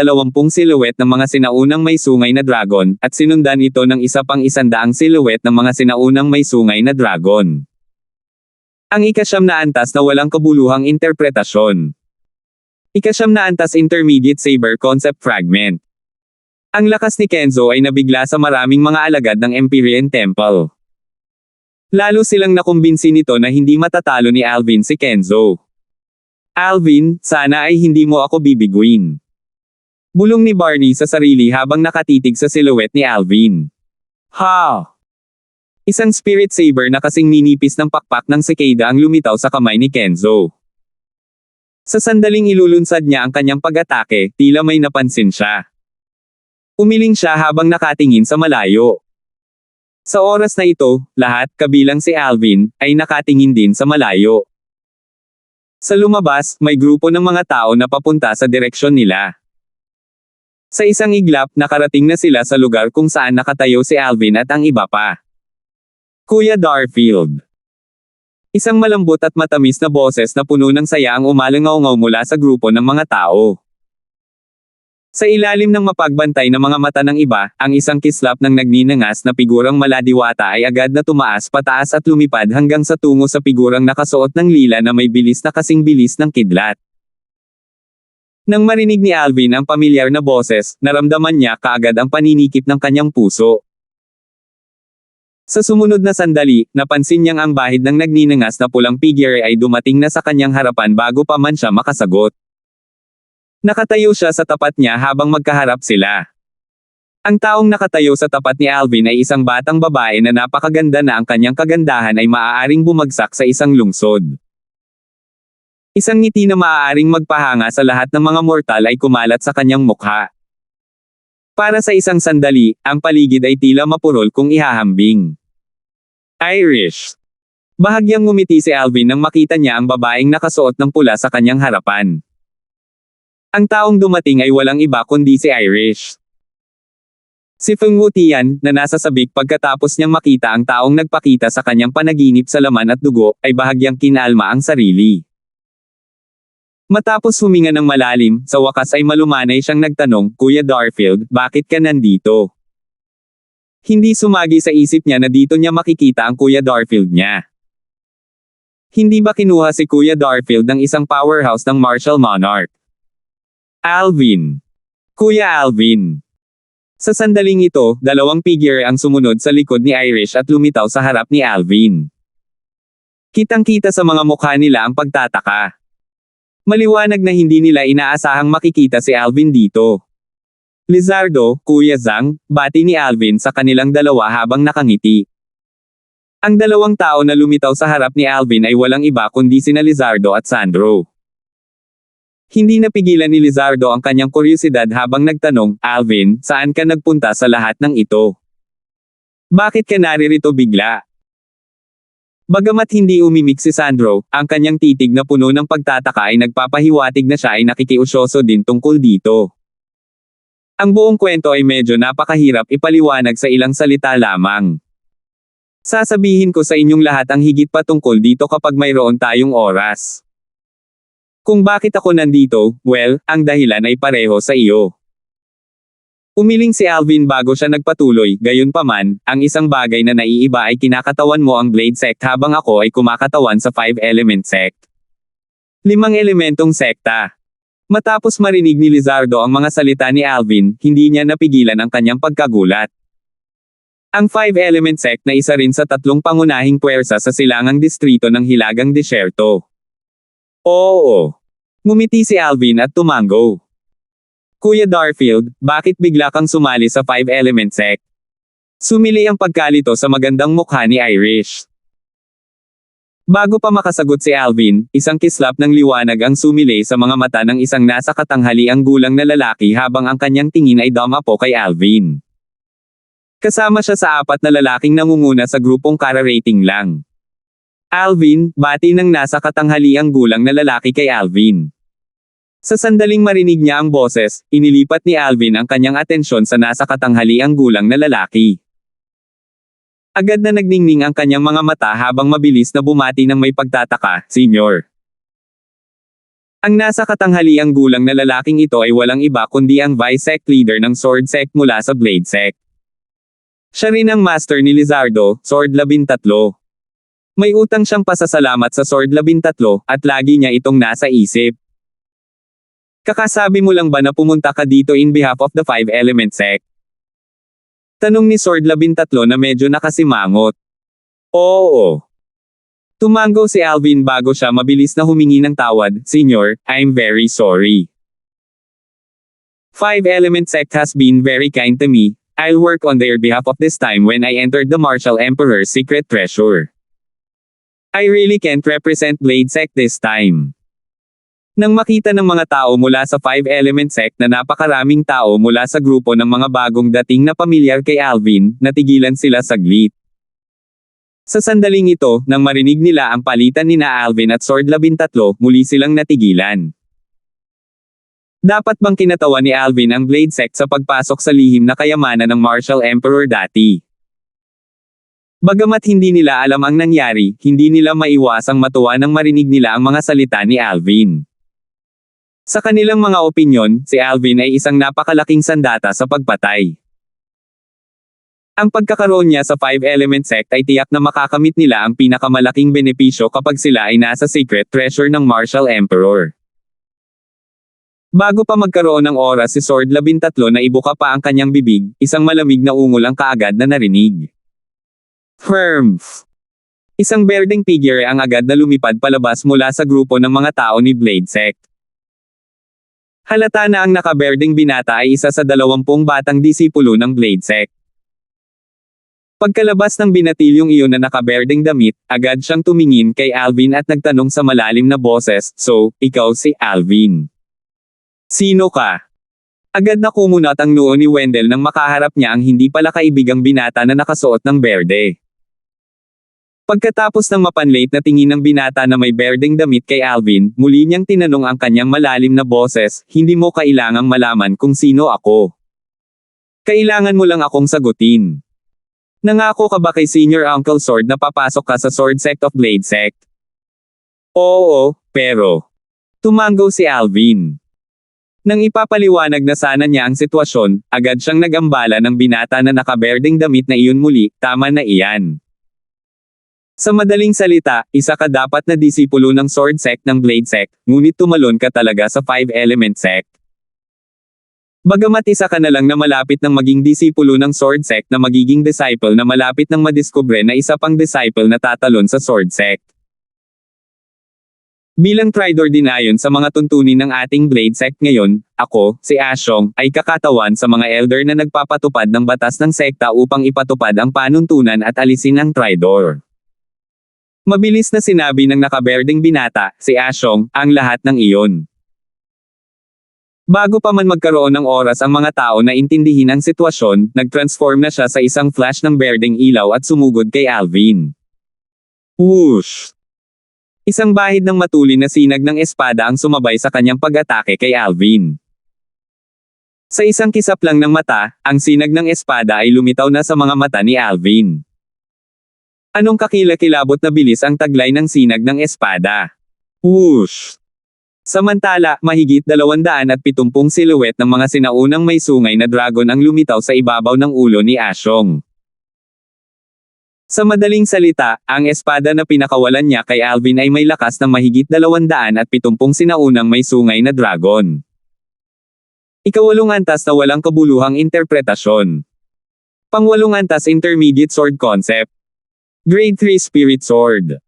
Speaker 1: silhouette ng mga sinaunang may sungay na dragon, at sinundan ito ng isa pang 100 silhouette ng mga sinaunang may sungay na dragon. Ang ika-9 na antas na walang kabuluhang interpretasyon. Ika-9 na antas intermediate saber concept fragment. Ang lakas ni Kenzo ay nabigla sa maraming mga alagad ng Empyrean Temple. Lalo silang nakumbinsi nito na hindi matatalo ni Alvin si Kenzo. Alvin, sana ay hindi mo ako bibiguin. Bulong ni Barney sa sarili habang nakatitig sa silhouette ni Alvin. Ha! Isang spirit saber na kasing ninipis ng pakpak ng cicada ang lumitaw sa kamay ni Kenzo. Sa sandaling ilulunsad niya ang kanyang pag-atake, tila may napansin siya. Umiling siya habang nakatingin sa malayo. Sa oras na ito, lahat, kabilang si Alvin, ay nakatingin din sa malayo. Sa lumabas, may grupo ng mga tao na papunta sa direksyon nila. Sa isang iglap, nakarating na sila sa lugar kung saan nakatayo si Alvin at ang iba pa. Kuya Darfield. Isang malambot at matamis na boses na puno ng saya ang umalangaw-ngaw mula sa grupo ng mga tao. Sa ilalim ng mapagbantay na mga mata ng iba, ang isang kislap ng nagninangas na figurang maladiwata ay agad na tumaas pataas at lumipad hanggang sa tungo sa figurang nakasuot ng lila na may bilis na kasing bilis ng kidlat. Nang marinig ni Alvin ang pamilyar na boses, naramdaman niya kaagad ang paninikip ng kanyang puso. Sa sumunod na sandali, napansin niyang ang bahid ng nagninangas na pulang figure ay dumating na sa kanyang harapan bago pa man siya makasagot. Nakatayo siya sa tapat niya habang magkaharap sila. Ang taong nakatayo sa tapat ni Alvin ay isang batang babae na napakaganda na ang kanyang kagandahan ay maaaring bumagsak sa isang lungsod. Isang ngiti na maaaring magpahanga sa lahat ng mga mortal ay kumalat sa kanyang mukha. Para sa isang sandali, ang paligid ay tila mapurol kung ihahambing. Irish. Bahagyang ngumiti si Alvin nang makita niya ang babaeng nakasuot ng pula sa kanyang harapan. Ang taong dumating ay walang iba kundi si Irish. Si Feng Wutian, na nasa sabik pagkatapos niyang makita ang taong nagpakita sa kanyang panaginip sa laman at dugo, ay bahagyang kinalma ang sarili. Matapos huminga ng malalim, sa wakas ay malumanay siyang nagtanong, Kuya Darfield, bakit ka nandito? Hindi sumagi sa isip niya na dito niya makikita ang Kuya Darfield niya. Hindi ba kinuha si Kuya Darfield ng isang powerhouse ng martial monarch? Alvin. Kuya Alvin. Sa sandaling ito, dalawang figure ang sumunod sa likod ni Irish at lumitaw sa harap ni Alvin. Kitang-kita sa mga mukha nila ang pagtataka. Maliwanag na hindi nila inaasahang makikita si Alvin dito. Lizardo, Kuya Zhang, bati ni Alvin sa kanilang dalawa habang nakangiti. Ang dalawang tao na lumitaw sa harap ni Alvin ay walang iba kundi sina Lizardo at Sandro. Hindi napigilan ni Lizardo ang kanyang kuryosidad habang nagtanong, Alvin, saan ka nagpunta sa lahat ng ito? Bakit ka naririto bigla? Bagamat hindi umimik si Sandro, ang kanyang titig na puno ng pagtataka ay nagpapahiwatig na siya ay nakikiusyoso din tungkol dito. Ang buong kwento ay medyo napakahirap ipaliwanag sa ilang salita lamang. Sasabihin ko sa inyong lahat ang higit pa tungkol dito kapag mayroon tayong oras. Kung bakit ako nandito, well, ang dahilan ay pareho sa iyo. Umiling si Alvin bago siya nagpatuloy, gayunpaman, ang isang bagay na naiiba ay kinakatawan mo ang Blade Sect habang ako ay kumakatawan sa 5-element sect. 5 elementong sekta. Matapos marinig ni Lizardo ang mga salita ni Alvin, hindi niya napigilan ang kanyang pagkagulat. Ang 5-element sect na isa rin sa 3 pangunahing puwersa sa silangang distrito ng Hilagang Disyerto. Oo. Ngumiti si Alvin at tumango. Kuya Darfield, bakit bigla kang sumali sa 5-element sect? Sumili ang pagkalito sa magandang mukha ni Irish. Bago pa makasagot si Alvin, isang kislap ng liwanag ang sumilay sa mga mata ng isang nasa katanghaliang gulang na lalaki habang ang kanyang tingin ay dumapo kay Alvin. Kasama siya sa 4 na lalaking nangunguna sa grupong kara-rating lang. Alvin, bati ng nasa katanghaliang gulang na lalaki kay Alvin. Sa sandaling marinig niya ang boses, inilipat ni Alvin ang kanyang atensyon sa nasa katanghaliang gulang na lalaki. Agad na nagningning ang kanyang mga mata habang mabilis na bumati ng may pagtataka, "Senyor." Ang nasa katanghaliang gulang na lalaking ito ay walang iba kundi ang Vice Sect Leader ng Sword Sect mula sa Blade Sect. Siya rin ang master ni Lizardo, Sword 13. May utang siyang pasasalamat sa Sword 13, at lagi niya itong nasa isip. Kakasabi mo lang ba na pumunta ka dito in behalf of the 5-element sect? Tanong ni Sword 13 na medyo nakasimangot. Oo. Tumango si Alvin bago siya mabilis na humingi ng tawad, "Senyor, I'm very sorry. 5-element sect has been very kind to me. I'll work on their behalf of this time when I entered the Martial Emperor's secret treasure. I really can't represent Blade Sect this time." Nang makita ng mga tao mula sa 5-element sect na napakaraming tao mula sa grupo ng mga bagong dating na pamilyar kay Alvin, natigilan sila saglit. Sa sandaling ito, nang marinig nila ang palitan nina Alvin at Sword 13, muli silang natigilan. Dapat bang kinatawan ni Alvin ang Blade Sect sa pagpasok sa lihim na kayamanan ng Martial Emperor dati? Bagamat hindi nila alam ang nangyari, hindi nila maiwasang matuwa nang marinig nila ang mga salita ni Alvin. Sa kanilang mga opinyon, si Alvin ay isang napakalaking sandata sa pagpatay. Ang pagkakaroon niya sa 5-element sect ay tiyak na makakamit nila ang pinakamalaking benepisyo kapag sila ay nasa secret treasure ng Martial Emperor. Bago pa magkaroon ng oras si Sword 13 na ibuka pa ang kanyang bibig, isang malamig na ungol ang kaagad na narinig. Firmf! Isang berdeng figure ang agad na lumipad palabas mula sa grupo ng mga tao ni Blade Sect. Halata na ang nakaberdeng binata ay isa sa 20 batang disipulo ng Blade Sect. Pagkalabas ng binatilyong iyon na nakaberdeng damit, agad siyang tumingin kay Alvin at nagtanong sa malalim na boses, "So, ikaw si Alvin? Sino ka?" Agad na kumunat ang noo ni Wendell nang makaharap niya ang hindi pala kaibigang binata na nakasuot ng berde. Pagkatapos ng mapanlate na tingin ng binata na may berdeng damit kay Alvin, muli niyang tinanong ang kanyang malalim na boses, "Hindi mo kailangang malaman kung sino ako. Kailangan mo lang akong sagutin. Nangako ka ba kay Senior Uncle Sword na papasok ka sa Sword Sect of Blade Sect?" "Oo, pero..." Tumango si Alvin. Nang ipapaliwanag na sana niya ang sitwasyon, agad siyang nagambala ng binata na nakaberdeng damit na iyon muli, "Tama na iyan. Sa madaling salita, isa ka dapat na disipulo ng Sword Sect ng Blade Sect, ngunit tumalon ka talaga sa 5-element sect. Bagamat isa ka na lang na malapit ng maging disipulo ng Sword Sect na magiging disciple na malapit ng madiskubre na isa pang disciple na tatalon sa Sword Sect. Bilang Tridor din ayon sa mga tuntunin ng ating Blade Sect ngayon, ako, si Ashong, ay kakatawan sa mga elder na nagpapatupad ng batas ng sekta upang ipatupad ang panuntunan at alisin ang Tridor." Mabilis na sinabi ng nakaberdeng binata, si Ashong, ang lahat ng iyon. Bago pa man magkaroon ng oras ang mga tao na intindihin ang sitwasyon, nag-transform na siya sa isang flash ng berdeng ilaw at sumugod kay Alvin. Whoosh! Isang bahid ng matulin na sinag ng espada ang sumabay sa kanyang pag-atake kay Alvin. Sa isang kisap lang ng mata, ang sinag ng espada ay lumitaw na sa mga mata ni Alvin. Anong kakilakilabot na bilis ang taglay ng sinag ng espada? Whoosh! Samantala, mahigit 270 silhouette ng mga sinaunang may sungay na dragon ang lumitaw sa ibabaw ng ulo ni Asyong. Sa madaling salita, ang espada na pinakawalan niya kay Alvin ay may lakas ng mahigit 270 sinaunang may sungay na dragon. Ikawalong antas na walang kabuluhang interpretasyon. Pangwalong antas intermediate sword concept. Grade 3 Spirit Sword.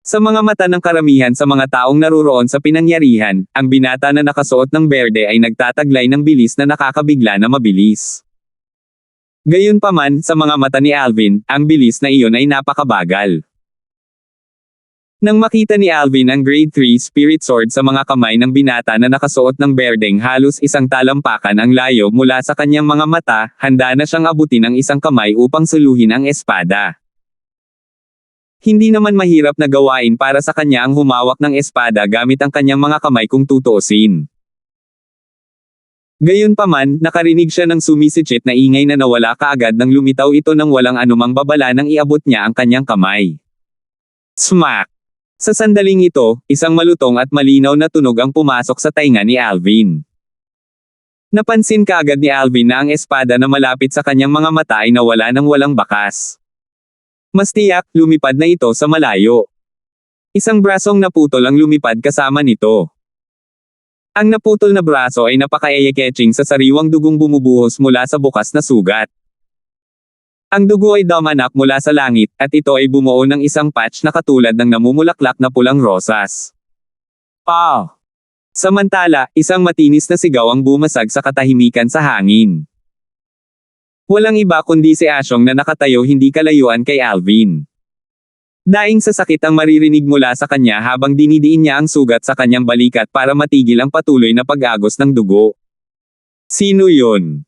Speaker 1: Sa mga mata ng karamihan sa mga taong naruroon sa pinangyarihan, ang binata na nakasuot ng berde ay nagtataglay ng bilis na nakakabigla na mabilis. Gayunpaman, sa mga mata ni Alvin, ang bilis na iyon ay napakabagal. Nang makita ni Alvin ang Grade 3 Spirit Sword sa mga kamay ng binata na nakasuot ng berdeng halos isang talampakan ang layo mula sa kanyang mga mata, handa na siyang abutin ang isang kamay upang suluhin ang espada. Hindi naman mahirap na gawain para sa kanya ang humawak ng espada gamit ang kanyang mga kamay kung tutuusin. Gayunpaman, nakarinig siya ng sumisitsit na ingay na nawala kaagad nang lumitaw ito nang walang anumang babala nang iabot niya ang kanyang kamay. Smack! Sa sandaling ito, isang malutong at malinaw na tunog ang pumasok sa tainga ni Alvin. Napansin kaagad ni Alvin na ang espada na malapit sa kanyang mga mata ay nawala nang walang bakas. Mas tiyak, lumipad na ito sa malayo. Isang brasong naputol ang lumipad kasama nito. Ang naputol na braso ay napaka-eye-catching sa sariwang dugong bumubuhos mula sa bukas na sugat. Ang dugo ay damanak mula sa langit, at ito ay bumuo ng isang patch na katulad ng namumulaklak na pulang rosas. Samantala, isang matinis na sigaw ang bumasag sa katahimikan sa hangin. Walang iba kundi si Asyong na nakatayo hindi kalayuan kay Alvin. Daing sa sakit ang maririnig mula sa kanya habang dinidiin niya ang sugat sa kanyang balikat para matigil ang patuloy na pag-agos ng dugo. Sino yun?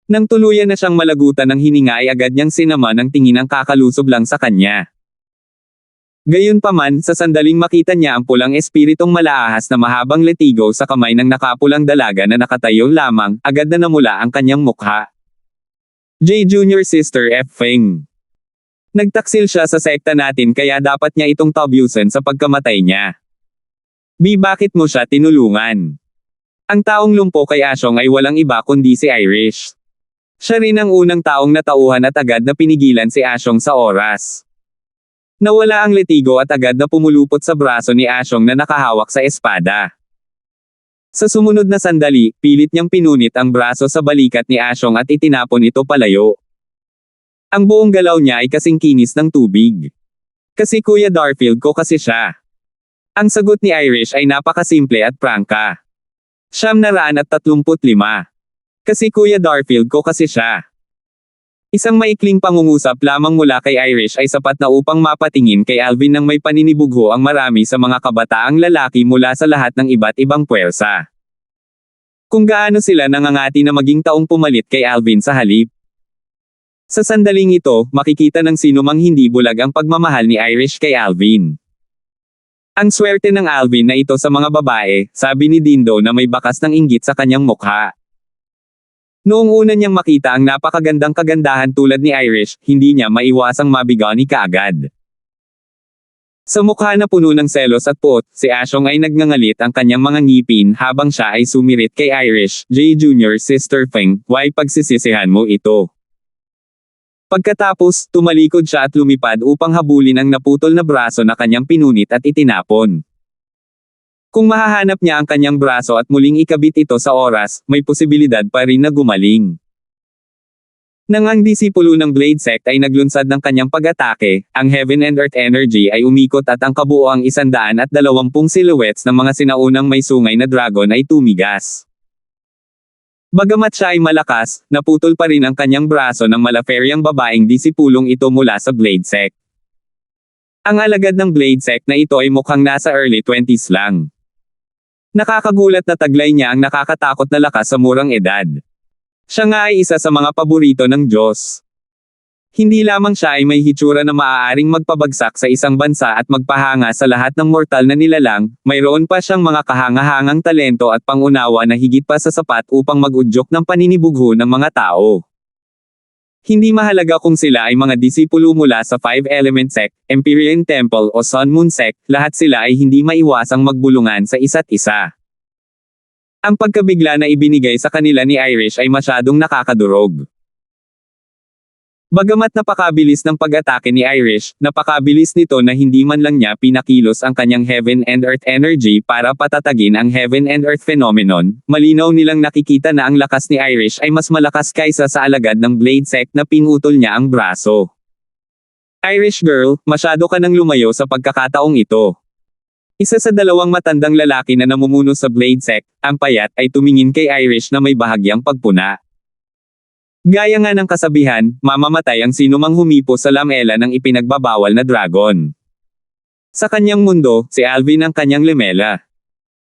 Speaker 1: Nang tuluyan na siyang malagutan ng hininga ay agad niyang sinama ng tingin ang kakalusob lang sa kanya. Gayunpaman, sa sandaling makita niya ang pulang espiritong malaahas na mahabang letigo sa kamay ng nakapulang dalaga na nakatayo lamang, agad na namula ang kanyang mukha. J. Jr. Sister F. Feng. Nagtaksil siya sa sekta natin kaya dapat niya itong tabyusan sa pagkamatay niya. B. Bakit mo siya tinulungan? Ang taong lumpo kay Asyong ay walang iba kundi si Irish. Siya rin ang unang taong natauhan at agad na pinigilan si Asyong sa oras. Nawala ang letigo at agad na pumulupot sa braso ni Asyong na nakahawak sa espada. Sa sumunod na sandali, pilit niyang pinunit ang braso sa balikat ni Asyong at itinapon ito palayo. Ang buong galaw niya ay kasing kinis ng tubig. Kasi Kuya Darfield ko kasi siya. Ang sagot ni Irish ay napakasimple at prangka. 935. Kasi Kuya Darfield ko kasi siya. Isang maikling pangungusap lamang mula kay Irish ay sapat na upang mapatingin kay Alvin ng may paninibugho ang marami sa mga kabataang lalaki mula sa lahat ng iba't ibang puwersa. Kung gaano sila nangangati na maging taong pumalit kay Alvin sa halip. Sa sandaling ito, makikita ng sinumang hindi bulag ang pagmamahal ni Irish kay Alvin. Ang swerte ng Alvin na ito sa mga babae, sabi ni Dindo na may bakas ng inggit sa kanyang mukha. Noong una niyang makita ang napakagandang kagandahan tulad ni Irish, hindi niya maiwasang mabigani kaagad. Sa mukha na puno ng selos at puot, si Asyong ay nagngangalit ang kanyang mga ngipin habang siya ay sumirit kay Irish, J. Jr. Sister Feng, why pagsisisihan mo ito? Pagkatapos, tumalikod siya at lumipad upang habulin ang naputol na braso na kanyang pinunit at itinapon. Kung mahahanap niya ang kanyang braso at muling ikabit ito sa oras, may posibilidad pa rin na gumaling. Nang ang disipulo ng Blade Sect ay naglunsad ng kanyang pag-atake, ang Heaven and Earth Energy ay umikot at ang kabuoang 120 silhouettes ng mga sinaunang may sungay na dragon ay tumigas. Bagamat siya ay malakas, naputol pa rin ang kanyang braso ng malaferyang babaeng disipulong ito mula sa Blade Sect. Ang alagad ng Blade Sect na ito ay mukhang nasa early 20s lang. Nakakagulat na taglay niya ang nakakatakot na lakas sa murang edad. Siya nga ay isa sa mga paborito ng Diyos. Hindi lamang siya ay may hitsura na maaaring magpabagsak sa isang bansa at magpahanga sa lahat ng mortal na nilalang, mayroon pa siyang mga kahangahangang talento at pangunawa na higit pa sa sapat upang mag-udyok ng paninibugho ng mga tao. Hindi mahalaga kung sila ay mga disipulo mula sa Five Element Sect, Empyrean Temple o Sun Moon Sect, lahat sila ay hindi maiwasang magbulungan sa isa't isa. Ang pagkabigla na ibinigay sa kanila ni Irish ay masyadong nakakadurog. Bagamat napakabilis ng pag-atake ni Irish, napakabilis nito na hindi man lang niya pinakilos ang kanyang Heaven and Earth energy para patatagin ang Heaven and Earth phenomenon, malinaw nilang nakikita na ang lakas ni Irish ay mas malakas kaysa sa alagad ng Blade Sect na pinutol niya ang braso. Irish girl, masyado ka nang lumayo sa pagkakataong ito. Isa sa dalawang matandang lalaki na namumuno sa Blade Sect, ang payat, ay tumingin kay Irish na may bahagyang pagpuna. Gaya nga ng kasabihan, mamamatay ang sinumang humipo sa lamela ng ipinagbabawal na dragon. Sa kanyang mundo, si Alvin ang kanyang lemela.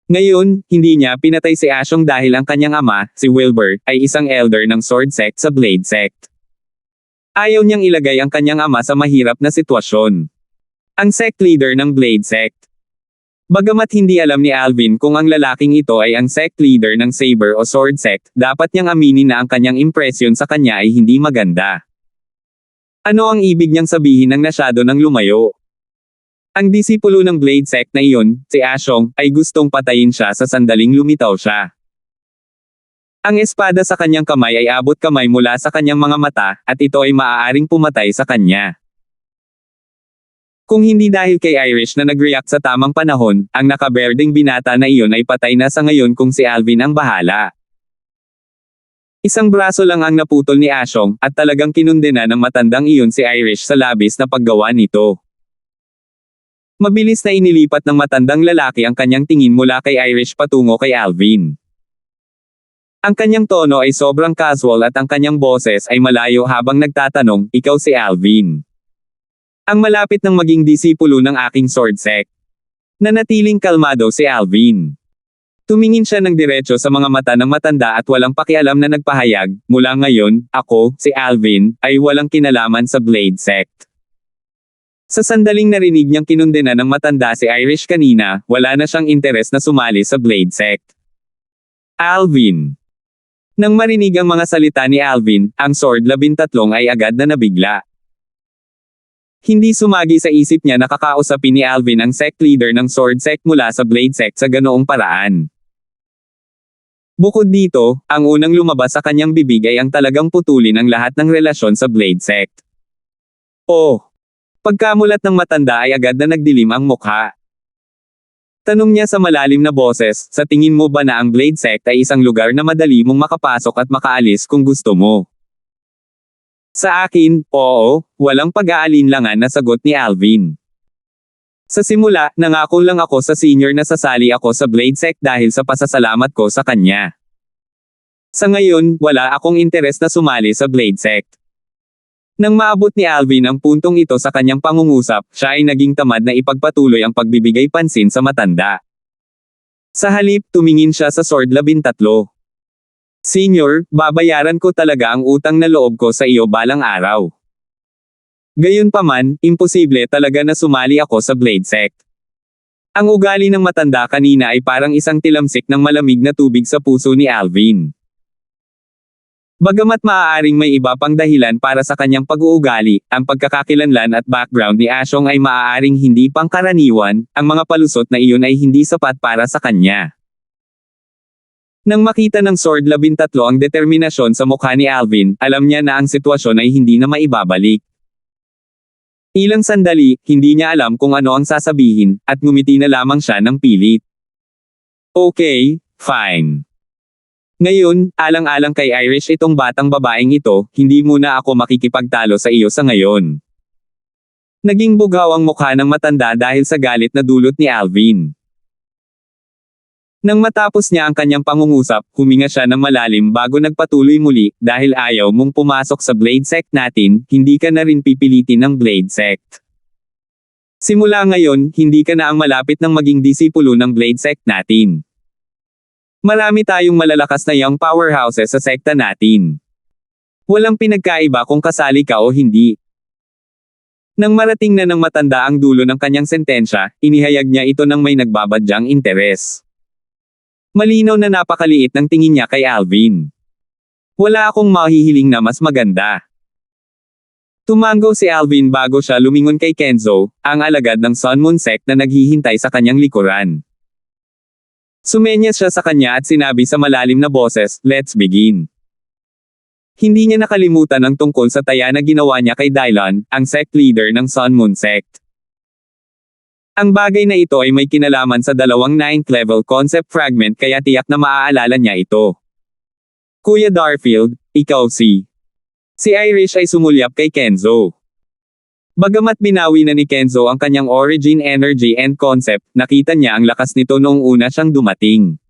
Speaker 1: Ngayon, hindi niya pinatay si Ashong dahil ang kanyang ama, si Wilbur, ay isang elder ng Sword Sect sa Blade Sect. Ayaw niyang ilagay ang kanyang ama sa mahirap na sitwasyon. Ang sect leader ng Blade Sect. Bagamat hindi alam ni Alvin kung ang lalaking ito ay ang sect leader ng Saber o Sword Sect, dapat niyang aminin na ang kanyang impresyon sa kanya ay hindi maganda. Ano ang ibig niyang sabihin ng nasyado ng lumayo? Ang disipulo ng Blade Sect na iyon, si Ashong, ay gustong patayin siya sa sandaling lumitaw siya. Ang espada sa kanyang kamay ay abot kamay mula sa kanyang mga mata, at ito ay maaaring pumatay sa kanya. Kung hindi dahil kay Irish na nag-react sa tamang panahon, ang nakaberdeng binata na iyon ay patay na sa ngayon kung si Alvin ang bahala. Isang braso lang ang naputol ni Ashong, at talagang kinundena ng matandang iyon si Irish sa labis na paggawa nito. Mabilis na inilipat ng matandang lalaki ang kanyang tingin mula kay Irish patungo kay Alvin. Ang kanyang tono ay sobrang casual at ang kanyang boses ay malayo habang nagtatanong, ikaw si Alvin. Ang malapit ng maging disipulo ng aking Sword Sect. Nanatiling kalmado si Alvin. Tumingin siya ng diretso sa mga mata ng matanda at walang pakialam na nagpahayag, mula ngayon, ako, si Alvin, ay walang kinalaman sa Blade Sect. Sa sandaling narinig niyang kinundena ng matanda si Irish kanina, wala na siyang interes na sumali sa Blade Sect. Alvin. Nang marinig ang mga salita ni Alvin, ang Sword 13 ay agad na nabigla. Hindi sumagi sa isip niya na kakausapin ni Alvin ang sect leader ng Sword Sect mula sa Blade Sect sa ganoong paraan. Bukod dito, ang unang lumabas sa kanyang bibig ay ang talagang putulin ang lahat ng relasyon sa Blade Sect. Oh! Pagkamulat ng matanda ay agad na nagdilim ang mukha. Tanong niya sa malalim na boses, sa tingin mo ba na ang Blade Sect ay isang lugar na madali mong makapasok at makaalis kung gusto mo? Sa akin, oo, walang pag-aalinlangan na sagot ni Alvin. Sa simula, nangako lang ako sa senior na sasali ako sa Blade Sect dahil sa pasasalamat ko sa kanya. Sa ngayon, wala akong interes na sumali sa Blade Sect. Nang maabot ni Alvin ang puntong ito sa kanyang pangungusap, siya ay naging tamad na ipagpatuloy ang pagbibigay pansin sa matanda. Sa halip, tumingin siya sa Sword 13. Senior, babayaran ko talaga ang utang na loob ko sa iyo balang araw. Gayunpaman, imposible talaga na sumali ako sa Blade Sect. Ang ugali ng matanda kanina ay parang isang tilamsik ng malamig na tubig sa puso ni Alvin. Bagamat maaaring may iba pang dahilan para sa kanyang pag-uugali, ang pagkakakilanlan at background ni Ashong ay maaaring hindi pangkaraniwan, ang mga palusot na iyon ay hindi sapat para sa kanya. Nang makita ng Sword 13 ang determinasyon sa mukha ni Alvin, alam niya na ang sitwasyon ay hindi na maibabalik. Ilang sandali, hindi niya alam kung ano ang sasabihin, at ngumiti na lamang siya ng pilit. Okay, fine. Ngayon, alang-alang kay Irish itong batang babaeng ito, hindi muna ako makikipagtalo sa iyo sa ngayon. Naging bughaw ang mukha ng matanda dahil sa galit na dulot ni Alvin. Nang matapos niya ang kanyang pangungusap, huminga siya ng malalim bago nagpatuloy muli, dahil ayaw mong pumasok sa Blade Sect natin, hindi ka na rin pipilitin ng Blade Sect. Simula ngayon, hindi ka na ang malapit ng maging disipulo ng Blade Sect natin. Marami tayong malalakas na young powerhouses sa sekta natin. Walang pinagkaiba kung kasali ka o hindi. Nang marating na ng matanda ang dulo ng kanyang sentensya, inihayag niya ito ng may nagbabadyang interes. Malinaw na napakaliit ng tingin niya kay Alvin. Wala akong mahihiling na mas maganda. Tumango si Alvin bago siya lumingon kay Kenzo, ang alagad ng Sun Moon Sect na naghihintay sa kanyang likuran. Sumenyas siya sa kanya at sinabi sa malalim na boses, "Let's begin." Hindi niya nakalimutan ang tungkol sa taya na ginawa niya kay Dylon, ang sect leader ng Sun Moon Sect. Ang bagay na ito ay may kinalaman sa dalawang 9th level concept fragment kaya tiyak na maaalala niya ito. Kuya Darfield, ikaw si Irish ay sumulyap kay Kenzo. Bagamat binawi na ni Kenzo ang kanyang origin energy and concept, nakita niya ang lakas nito noong una siyang dumating.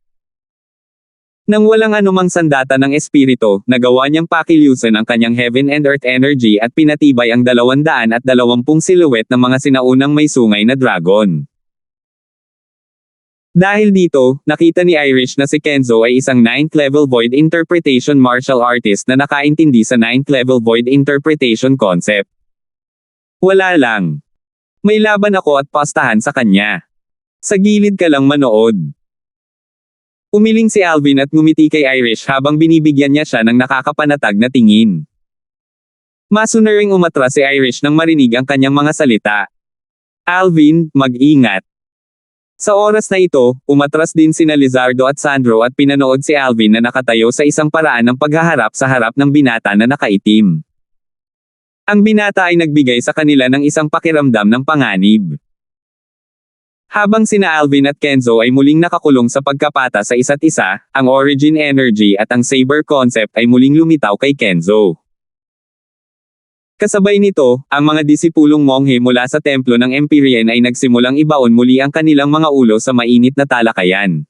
Speaker 1: Nang walang anumang sandata ng espiritu, nagawa niyang pakilusan ang kanyang heaven and earth energy at pinatibay ang 220 silhouette ng mga sinaunang may sungay na dragon. Dahil dito, nakita ni Irish na si Kenzo ay isang 9th level void interpretation martial artist na nakaintindi sa 9th level void interpretation concept. Wala lang. May laban ako at pastahan sa kanya. Sa gilid ka lang manood. Umiling si Alvin at ngumiti kay Irish habang binibigyan niya siya ng nakakapanatag na tingin. Masunuring umatras si Irish nang marinig ang kanyang mga salita. "Alvin, mag-ingat." Sa oras na ito, umatras din sina Lizardo at Sandro at pinanood si Alvin na nakatayo sa isang paraan ng paghaharap sa harap ng binata na nakaitim. Ang binata ay nagbigay sa kanila ng isang pakiramdam ng panganib. Habang sina Alvin at Kenzo ay muling nakakulong sa pagkapata sa isa't isa, ang origin energy at ang saber concept ay muling lumitaw kay Kenzo. Kasabay nito, ang mga disipulong monghe mula sa templo ng Empyrean ay nagsimulang ibaon muli ang kanilang mga ulo sa mainit na talakayan.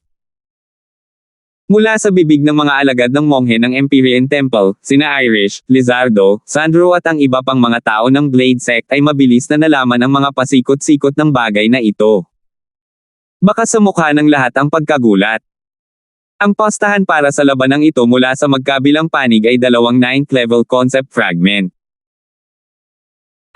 Speaker 1: Mula sa bibig ng mga alagad ng monghe ng Empyrean Temple, sina Irish, Lizardo, Sandro at ang iba pang mga tao ng Blade Sect ay mabilis na nalaman ang mga pasikot-sikot ng bagay na ito. Baka sa mukha ng lahat ang pagkagulat. Ang pastahan para sa labanang ito mula sa magkabilang panig ay dalawang 9th level concept fragment.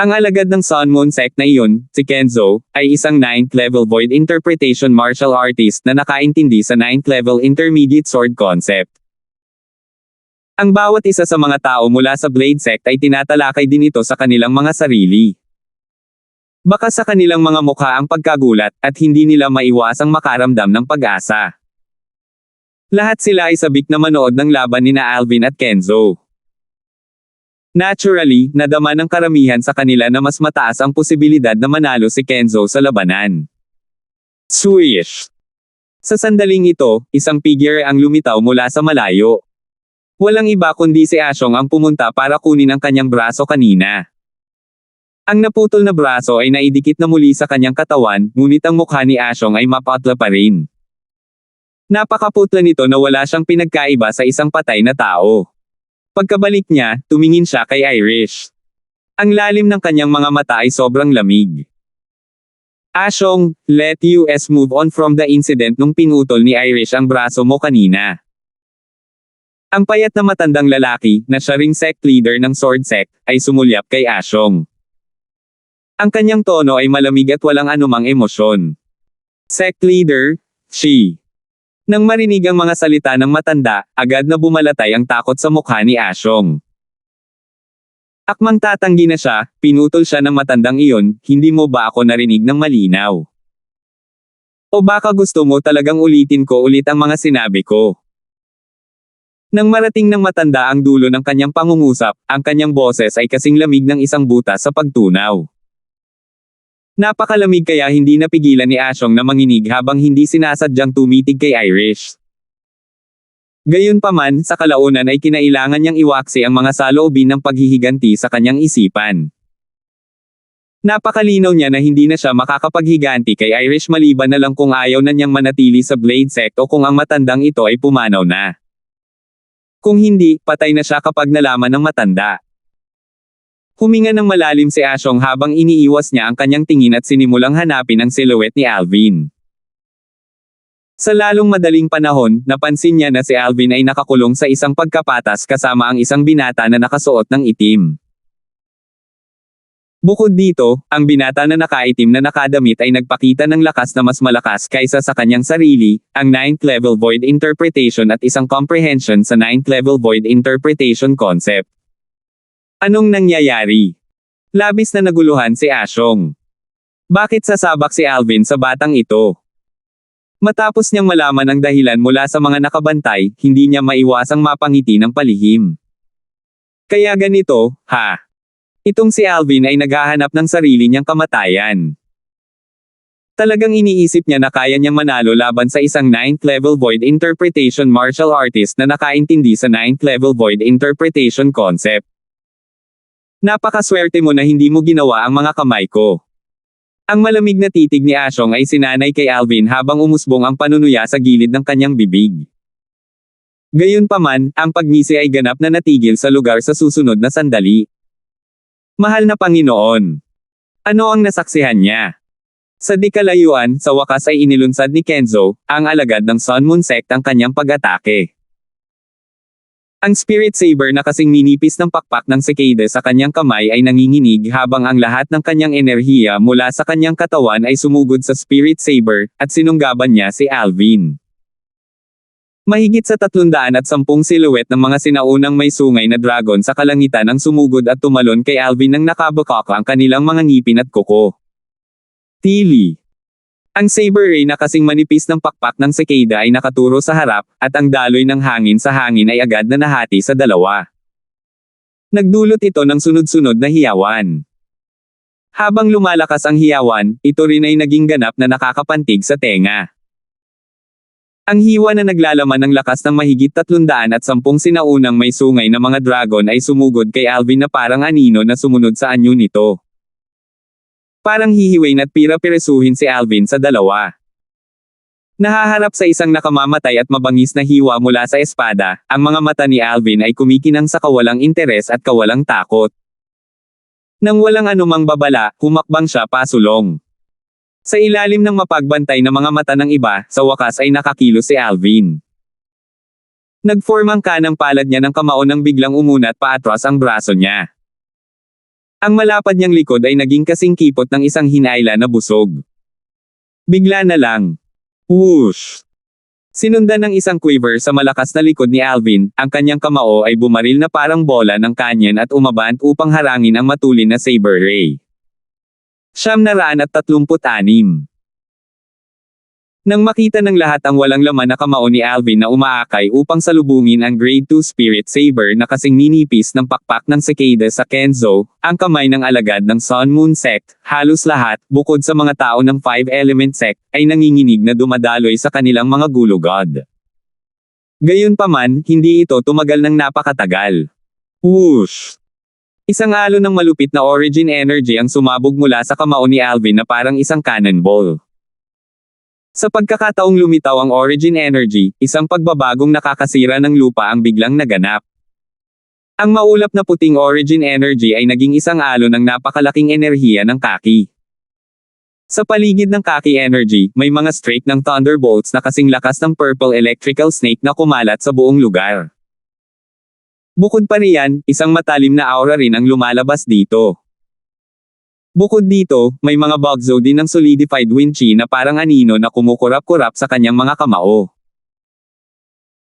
Speaker 1: Ang alagad ng Sun Moon Sect na iyon, si Kenzo, ay isang 9th level void interpretation martial artist na nakaintindi sa 9th level intermediate sword concept. Ang bawat isa sa mga tao mula sa Blade Sect ay tinatalakay din ito sa kanilang mga sarili. Baka sa kanilang mga mukha ang pagkagulat, at hindi nila maiwasang makaramdam ng pag-asa. Lahat sila ay sabik na manood ng laban nina Alvin at Kenzo. Naturally, nadama ng karamihan sa kanila na mas mataas ang posibilidad na manalo si Kenzo sa labanan. Swish! Sa sandaling ito, isang figure ang lumitaw mula sa malayo. Walang iba kundi si Ashong ang pumunta para kunin ang kanyang braso kanina. Ang naputol na braso ay naidikit na muli sa kanyang katawan, ngunit ang mukha ni Ashong ay mapatla pa rin. Napakaputla nito na wala siyang pinagkaiba sa isang patay na tao. Pagkabalik niya, tumingin siya kay Irish. Ang lalim ng kanyang mga mata ay sobrang lamig. "Ashong, let us move on from the incident nung pinutol ni Irish ang braso mo kanina." Ang payat na matandang lalaki, na siya ring sect leader ng Sword Sect, ay sumulyap kay Ashong. Ang kanyang tono ay malamig at walang anumang emosyon. "Sect leader, she." Nang marinig ang mga salita ng matanda, agad na bumalatay ang takot sa mukha ni Ashong. Akmang tatanggi na siya, pinutol siya ng matandang iyon, "Hindi mo ba ako narinig ng malinaw? O baka gusto mo talagang ulitin ko ulit ang mga sinabi ko?" Nang marating ng matanda ang dulo ng kanyang pangungusap, ang kanyang boses ay kasing lamig ng isang butas sa pagtunaw. Napakalamig kaya hindi napigilan ni Ashong na manginig habang hindi sinasadyang tumitig kay Irish. Gayunpaman, sa kalaunan ay kinailangan niyang iwaksi ang mga saloobin ng paghihiganti sa kanyang isipan. Napakalinaw niya na hindi na siya makakapaghiganti kay Irish maliban na lang kung ayaw na niyang manatili sa Blade Sect o kung ang matandang ito ay pumanaw na. Kung hindi, patay na siya kapag nalaman ng matanda. Huminga ng malalim si Ashong habang iniiwas niya ang kanyang tingin at sinimulang hanapin ang silhouette ni Alvin. Sa lalong madaling panahon, napansin niya na si Alvin ay nakakulong sa isang pagkapatas kasama ang isang binata na nakasuot ng itim. Bukod dito, ang binata na nakaitim na nakadamit ay nagpakita ng lakas na mas malakas kaysa sa kanyang sarili, ang 9th level void interpretation at isang comprehension sa 9th level void interpretation concept. Anong nangyayari? Labis na naguluhan si Asyong. Bakit sasabak si Alvin sa batang ito? Matapos niyang malaman ang dahilan mula sa mga nakabantay, hindi niya maiwasang mapangiti ng palihim. Kaya ganito, ha? Itong si Alvin ay naghahanap ng sarili niyang kamatayan. Talagang iniisip niya na kaya niyang manalo laban sa isang 9th level void interpretation martial artist na nakaintindi sa 9th level void interpretation concept. Napakaswerte mo na hindi mo ginawa ang mga kamay ko. Ang malamig na titig ni Asyong ay sinanay kay Alvin habang umusbong ang panunuya sa gilid ng kanyang bibig. Gayunpaman, ang pagngisi ay ganap na natigil sa lugar sa susunod na sandali. Mahal na Panginoon. Ano ang nasaksihan niya? Sa di kalayuan, sa wakas ay inilunsad ni Kenzo, ang alagad ng Sun Moon Sect ang kanyang pag-atake. Ang Spirit Saber na kasing ninipis ng pakpak ng Cicada sa kanyang kamay ay nanginginig habang ang lahat ng kanyang enerhiya mula sa kanyang katawan ay sumugod sa Spirit Saber, at sinunggaban niya si Alvin. Mahigit sa 310 silhouette ng mga sinaunang may sungay na dragon sa kalangitan ang sumugod at tumalon kay Alvin nang nakabakak ang kanilang mga ngipin at kuko. Tili. Ang saber ray na kasing manipis ng pakpak ng Cicada ay nakaturo sa harap, at ang daloy ng hangin sa hangin ay agad na nahati sa dalawa. Nagdulot ito ng sunod-sunod na hiyawan. Habang lumalakas ang hiyawan, ito rin ay naging ganap na nakakapantig sa tenga. Ang hiwa na naglalaman ng lakas ng mahigit 310 sinaunang may sungay na mga dragon ay sumugod kay Alvin na parang anino na sumunod sa anyo nito. Parang hihiwain at pira-piresuhin si Alvin sa dalawa. Nahaharap sa isang nakamamatay at mabangis na hiwa mula sa espada, ang mga mata ni Alvin ay kumikinang sa kawalang interes at kawalang takot. Nang walang anumang babala, humakbang siya pasulong. Sa ilalim ng mapagbantay na mga mata ng iba, sa wakas ay nakakilos si Alvin. Nagform ang kanang palad niya ng kamao nang biglang umunat paatras ang braso niya. Ang malapad niyang likod ay naging kasing kipot ng isang hinayla na busog. Bigla na lang. Whoosh! Sinundan ng isang quiver sa malakas na likod ni Alvin, ang kanyang kamao ay bumaril na parang bola ng kanyan at umabant upang harangin ang matulin na saber ray. 936. Nang makita ng lahat ang walang laman na kamao ni Alvin na umaakay upang salubungin ang Grade 2 Spirit Saber na kasing ninipis ng pakpak ng Cicada sa Kenzo, ang kamay ng alagad ng Sun Moon Sect, halos lahat, bukod sa mga tao ng 5-Element Sect, ay nanginginig na dumadaloy sa kanilang mga gulugod. Gayunpaman, hindi ito tumagal ng napakatagal. Whoosh! Isang alon ng malupit na origin energy ang sumabog mula sa kamao ni Alvin na parang isang cannonball. Sa pagkakataong lumitaw ang origin energy, isang pagbabagong nakakasira ng lupa ang biglang naganap. Ang maulap na puting origin energy ay naging isang alon ng napakalaking enerhiya ng kaki. Sa paligid ng kaki energy, may mga streak ng thunderbolts na kasing lakas ng purple electrical snake na kumalat sa buong lugar. Bukod pa riyan, isang matalim na aura rin ang lumalabas dito. Bukod dito, may mga bugzo din ng solidified wind chi na parang anino na kumukurap-kurap sa kanyang mga kamao.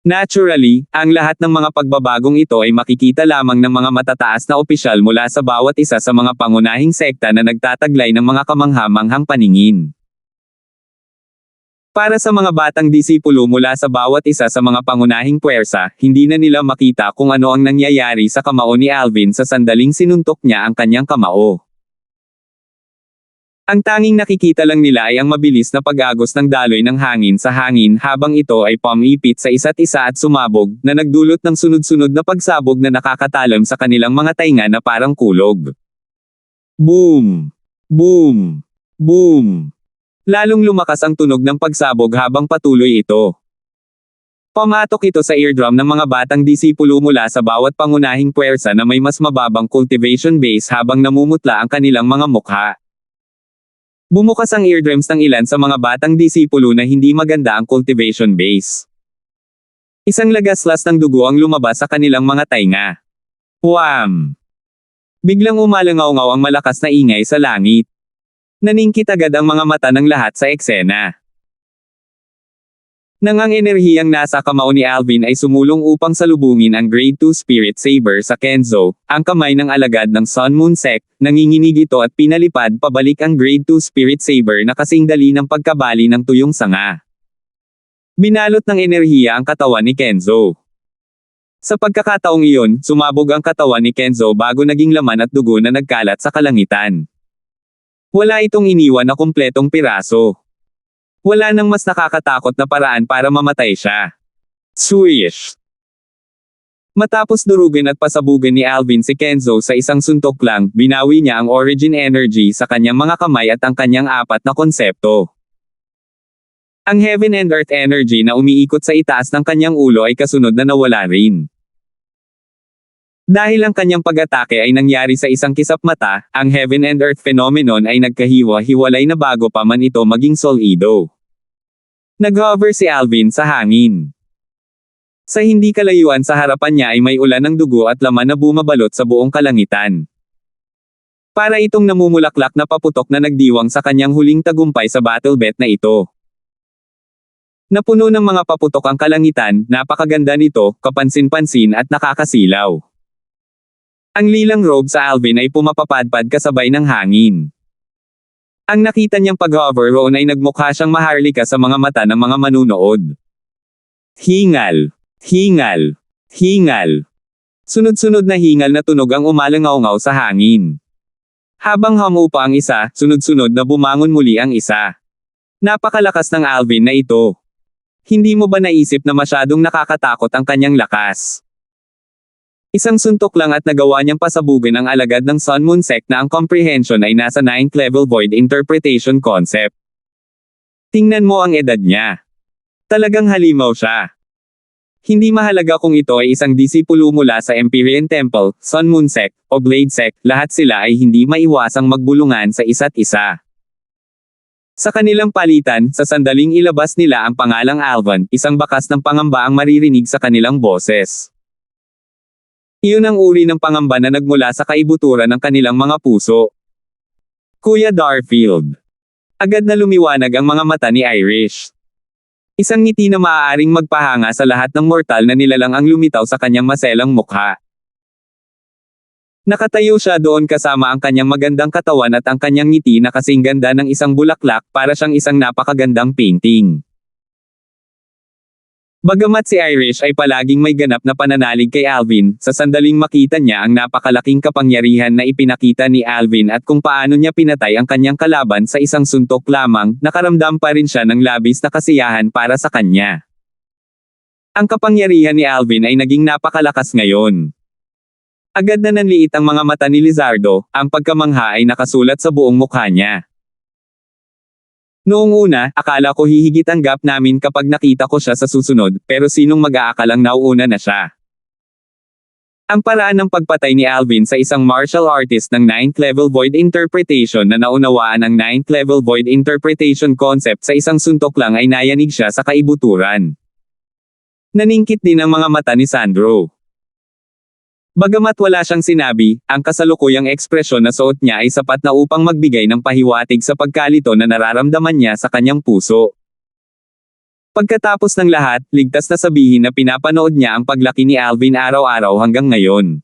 Speaker 1: Naturally, ang lahat ng mga pagbabagong ito ay makikita lamang ng mga matataas na opisyal mula sa bawat isa sa mga pangunahing sekta na nagtataglay ng mga kamangha-manghang paningin. Para sa mga batang disipulo mula sa bawat isa sa mga pangunahing puwersa, hindi na nila makita kung ano ang nangyayari sa kamao ni Alvin sa sandaling sinuntok niya ang kanyang kamao. Ang tanging nakikita lang nila ay ang mabilis na pag-agos ng daloy ng hangin sa hangin habang ito ay pumipit sa isa't isa at sumabog, na nagdulot ng sunod-sunod na pagsabog na nakakatalam sa kanilang mga tainga na parang kulog. Boom! Boom! Boom! Lalong lumakas ang tunog ng pagsabog habang patuloy ito. Pamatok ito sa eardrum ng mga batang disipulo mula sa bawat pangunahing puwersa na may mas mababang cultivation base habang namumutla ang kanilang mga mukha. Bumukas ang eardrums ng ilan sa mga batang disipulo na hindi maganda ang cultivation base. Isang lagaslas ng dugo ang lumabas sa kanilang mga tainga. Wham! Biglang umalangaw-ngaw ang malakas na ingay sa langit. Naningkit agad ang mga mata ng lahat sa eksena. Nang ang enerhiyang nasa kamao ni Alvin ay sumulong upang salubungin ang Grade 2 Spirit Saber sa Kenzo, ang kamay ng alagad ng Sun Moon Sect, nanginginig ito at pinalipad pabalik ang Grade 2 Spirit Saber na kasing dali ng pagkabali ng tuyong sanga. Binalot ng enerhiya ang katawan ni Kenzo. Sa pagkakataong iyon, sumabog ang katawan ni Kenzo bago naging laman at dugo na nagkalat sa kalangitan. Wala itong iniwan na kumpletong piraso. Wala nang mas nakakatakot na paraan para mamatay siya. Swish! Matapos durugin at pasabugan ni Alvin si Kenzo sa isang suntok lang, binawi niya ang origin energy sa kanyang mga kamay at ang kanyang apat na konsepto. Ang Heaven and Earth energy na umiikot sa itaas ng kanyang ulo ay kasunod na nawala rin. Dahil ang kanyang pag-atake ay nangyari sa isang kisap mata, ang Heaven and Earth phenomenon ay nagkahiwa-hiwalay na bago pa man ito maging solido. Nag-hover si Alvin sa hangin. Sa hindi kalayuan sa harapan niya ay may ulan ng dugo at laman na bumabalot sa buong kalangitan. Para itong namumulaklak na paputok na nagdiwang sa kanyang huling tagumpay sa battle bet na ito. Napuno ng mga paputok ang kalangitan, napakaganda nito, kapansin-pansin at nakakasilaw. Ang lilang robe sa Alvin ay pumapapadpad kasabay ng hangin. Ang nakita niyang pag-hover roon ay nagmukha siyang maharlika sa mga mata ng mga manunood. Hingal! Hingal! Hingal! Sunod-sunod na hingal na tunog ang umalangaw-ngaw sa hangin. Habang humupa ang isa, sunod-sunod na bumangon muli ang isa. Napakalakas ng Alvin na ito. Hindi mo ba naisip na masyadong nakakatakot ang kanyang lakas? Isang suntok lang at nagawa niyang pasabugan ang alagad ng Sun Moon Sect na ang comprehension ay nasa 9th level void interpretation concept. Tingnan mo ang edad niya. Talagang halimaw siya. Hindi mahalaga kung ito ay isang disipulo mula sa Empyrean Temple, Sun Moon Sect, o Blade Sect, lahat sila ay hindi maiwasang magbulungan sa isa't isa. Sa kanilang palitan, sa sandaling ilabas nila ang pangalang Alvin, isang bakas ng pangamba ang maririnig sa kanilang boses. Iyon ang uri ng pangamba na nagmula sa kaibuturan ng kanilang mga puso. Kuya Darfield. Agad na lumiwanag ang mga mata ni Irish. Isang ngiti na maaaring magpahanga sa lahat ng mortal na nilalang ang lumitaw sa kanyang maselang mukha. Nakatayo siya doon kasama ang kanyang magandang katawan at ang kanyang ngiti na kasing ganda ng isang bulaklak, para siyang isang napakagandang painting. Bagamat si Irish ay palaging may ganap na pananalig kay Alvin, sa sandaling makita niya ang napakalaking kapangyarihan na ipinakita ni Alvin at kung paano niya pinatay ang kanyang kalaban sa isang suntok lamang, nakaramdam pa rin siya ng labis na kasiyahan para sa kanya. Ang kapangyarihan ni Alvin ay naging napakalakas ngayon. Agad na nanliit ang mga mata ni Lizardo, ang pagkamangha ay nakasulat sa buong mukha niya. Noong una, akala ko hihigit ang gap namin kapag nakita ko siya sa susunod, pero sinong mag-aakalang nauuna na siya. Ang paraan ng pagpatay ni Alvin sa isang martial artist ng 9th level void interpretation na naunawaan ang 9th level void interpretation concept sa isang suntok lang ay nayanig siya sa kaibuturan. Naningkit din ang mga mata ni Sandro. Bagamat wala siyang sinabi, ang kasalukuyang ekspresyon na suot niya ay sapat na upang magbigay ng pahiwatig sa pagkalito na nararamdaman niya sa kanyang puso. Pagkatapos ng lahat, ligtas na sabihin na pinapanood niya ang paglaki ni Alvin araw-araw hanggang ngayon.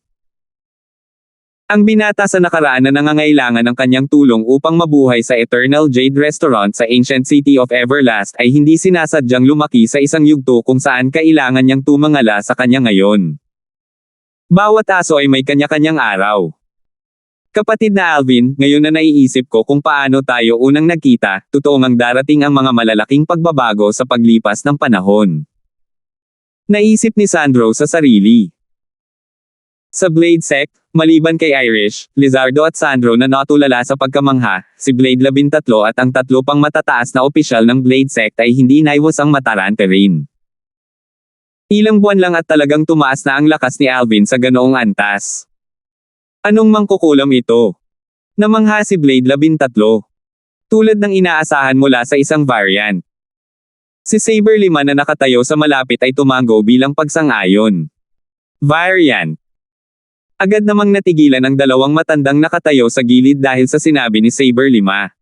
Speaker 1: Ang binata sa nakaraan na nangangailangan ng kanyang tulong upang mabuhay sa Eternal Jade Restaurant sa Ancient City of Everlast ay hindi sinasadyang lumaki sa isang yugto kung saan kailangan niyang tumangala sa kanya ngayon. Bawat aso ay may kanya-kanyang araw. Kapatid na Alvin, ngayon na naiisip ko kung paano tayo unang nagkita, totoong ang darating ang mga malalaking pagbabago sa paglipas ng panahon. Naisip ni Sandro sa sarili. Sa Blade Sect, maliban kay Irish, Lizardo at Sandro na natulala sa pagkamangha, si Blade 13 at ang 3 pang matataas na opisyal ng Blade Sect ay hindi naiwasang matarante rin. Ilang buwan lang at talagang tumaas na ang lakas ni Alvin sa ganoong antas. Anong mangkukulam ito? Namangha si Blade 13. tulad ng inaasahan mula sa isang variant. Si Saber 5 na nakatayo sa malapit ay tumango bilang pagsang-ayon. Variant. Agad namang natigilan ang dalawang matandang nakatayo sa gilid dahil sa sinabi ni Saber 5.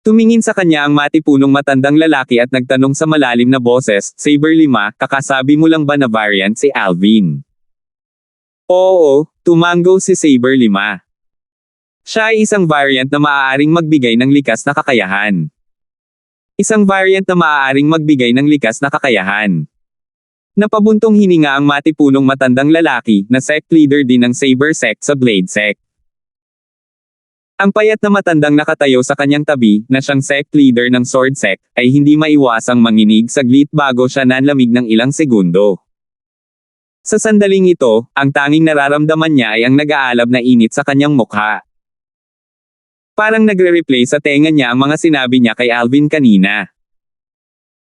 Speaker 1: Tumingin sa kanya ang matipunong matandang lalaki at nagtanong sa malalim na boses, Saber 5, kakasabi mo lang ba na variant si Alvin? Oo, tumango si Saber 5. Siya ay isang variant na maaaring magbigay ng likas na kakayahan. Isang variant na maaaring magbigay ng likas na kakayahan. Napabuntong hininga ang matipunong matandang lalaki na sect leader din ng Saber sect sa Blade sect. Ang payat na matandang nakatayo sa kanyang tabi, na siyang sect leader ng Sword sect, ay hindi maiwasang manginig saglit bago siya nanlamig ng ilang segundo. Sa sandaling ito, ang tanging nararamdaman niya ay ang nag-aalab na init sa kanyang mukha. Parang nagre-replay sa tenga niya ang mga sinabi niya kay Alvin kanina.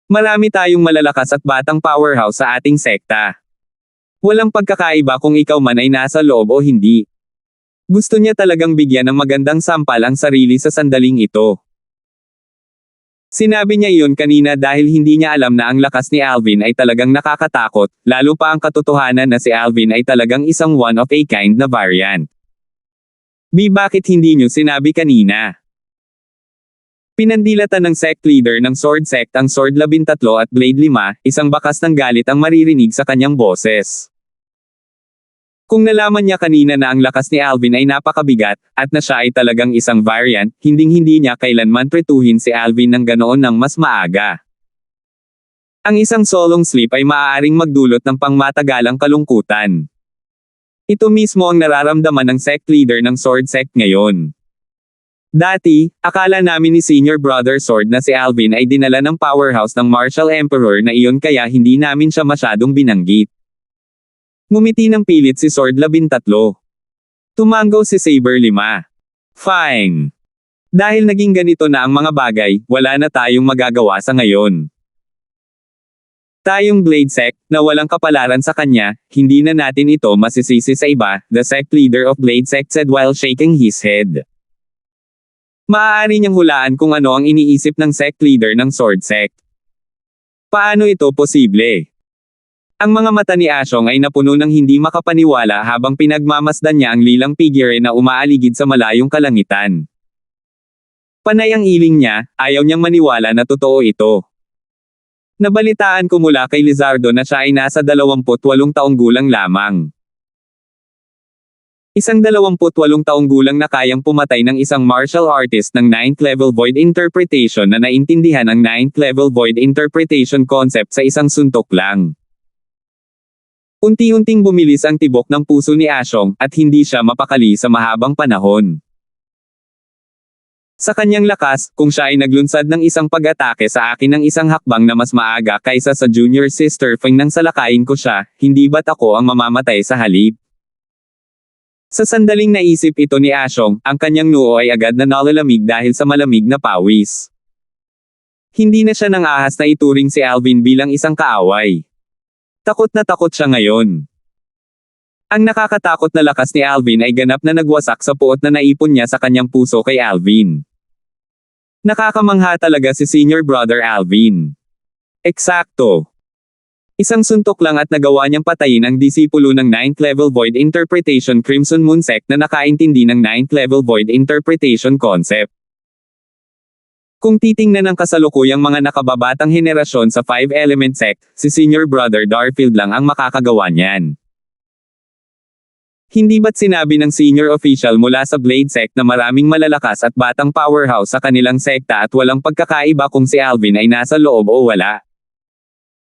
Speaker 1: Marami tayong malalakas at batang powerhouse sa ating sekta. Walang pagkakaiba kung ikaw man ay nasa loob o hindi. Gusto niya talagang bigyan ng magandang sampal ang sarili sa sandaling ito. Sinabi niya iyon kanina dahil hindi niya alam na ang lakas ni Alvin ay talagang nakakatakot, lalo pa ang katotohanan na si Alvin ay talagang isang one-of-a-kind na variant. Bakit hindi niyo sinabi kanina? Pinandilatan ng sect leader ng Sword sect ang Sword 13 at Blade 5, isang bakas ng galit ang maririnig sa kanyang boses. Kung nalaman niya kanina na ang lakas ni Alvin ay napakabigat, at na siya ay talagang isang variant, hinding-hindi niya kailanman pretuhin si Alvin ng ganoon ng mas maaga. Ang isang solong sleep ay maaaring magdulot ng pangmatagalang kalungkutan. Ito mismo ang nararamdaman ng sect leader ng Sword sect ngayon. Dati, akala namin ni Senior Brother Sword na si Alvin ay dinala ng powerhouse ng Martial Emperor na iyon kaya hindi namin siya masyadong binanggit. Ngumiti ng pilit si Sword 13. Tumango si Saber 5. Fine. Dahil naging ganito na ang mga bagay, wala na tayong magagawa sa ngayon. Tayong Blade sect, na walang kapalaran sa kanya, hindi na natin ito masisisi sa iba, the sect leader of Blade sect said while shaking his head. Maaari niyang hulaan kung ano ang iniisip ng sect leader ng Sword sect. Paano ito posible? Ang mga mata ni Asyong ay napuno ng hindi makapaniwala habang pinagmamasdan niya ang lilang figure na umaaligid sa malayong kalangitan. Panay ang iling niya, ayaw niyang maniwala na totoo ito. Nabalitaan ko mula kay Lizardo na siya ay nasa 28 taong gulang lamang. Isang 28 taong gulang na kayang pumatay ng isang martial artist ng 9th level void interpretation na naintindihan ang 9th level void interpretation concept sa isang suntok lang. Unti-unting bumilis ang tibok ng puso ni Asyong, at hindi siya mapakali sa mahabang panahon. Sa kanyang lakas, kung siya ay naglunsad ng isang pag-atake sa akin ng isang hakbang na mas maaga kaysa sa junior sister Feng nang salakayin ko siya, hindi ba't ako ang mamamatay sa halip? Sa sandaling naisip ito ni Asyong, ang kanyang noo ay agad na nalalamig dahil sa malamig na pawis. Hindi na siya nang ahas na ituring si Alvin bilang isang kaaway. Takot na takot siya ngayon. Ang nakakatakot na lakas ni Alvin ay ganap na nagwasak sa puot na naipon niya sa kanyang puso kay Alvin. Nakakamangha talaga si Senior Brother Alvin. Eksakto. Isang suntok lang at nagawa niyang patayin ang disipulo ng 9th level void interpretation Crimson Moon sect na nakaintindi ng 9th level void interpretation concept. Kung titingnan ng kasalukuyang mga nakababatang henerasyon sa 5-element sect, si Senior Brother Darfield lang ang makakagawa niyan. Hindi ba't sinabi ng senior official mula sa Blade sect na maraming malalakas at batang powerhouse sa kanilang sekta at walang pagkakaiba kung si Alvin ay nasa loob o wala?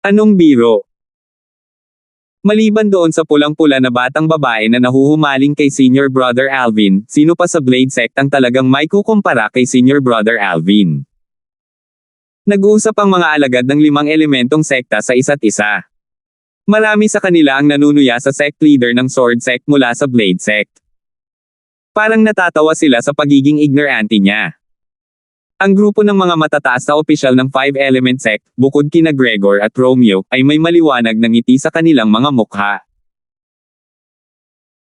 Speaker 1: Anong biro? Maliban doon sa pulang-pula na batang babae na nahuhumaling kay Senior Brother Alvin, sino pa sa Blade sect ang talagang may kukumpara kay Senior Brother Alvin? Nag-uusap ang mga alagad ng 5 elementong sekta sa isa't isa. Marami sa kanila ang nanunuya sa sect leader ng Sword sect mula sa Blade sect. Parang natatawa sila sa pagiging ignorante niya. Ang grupo ng mga matataas na opisyal ng 5-element sect, bukod kina Gregor at Romeo, ay may maliwanag na ngiti sa kanilang mga mukha.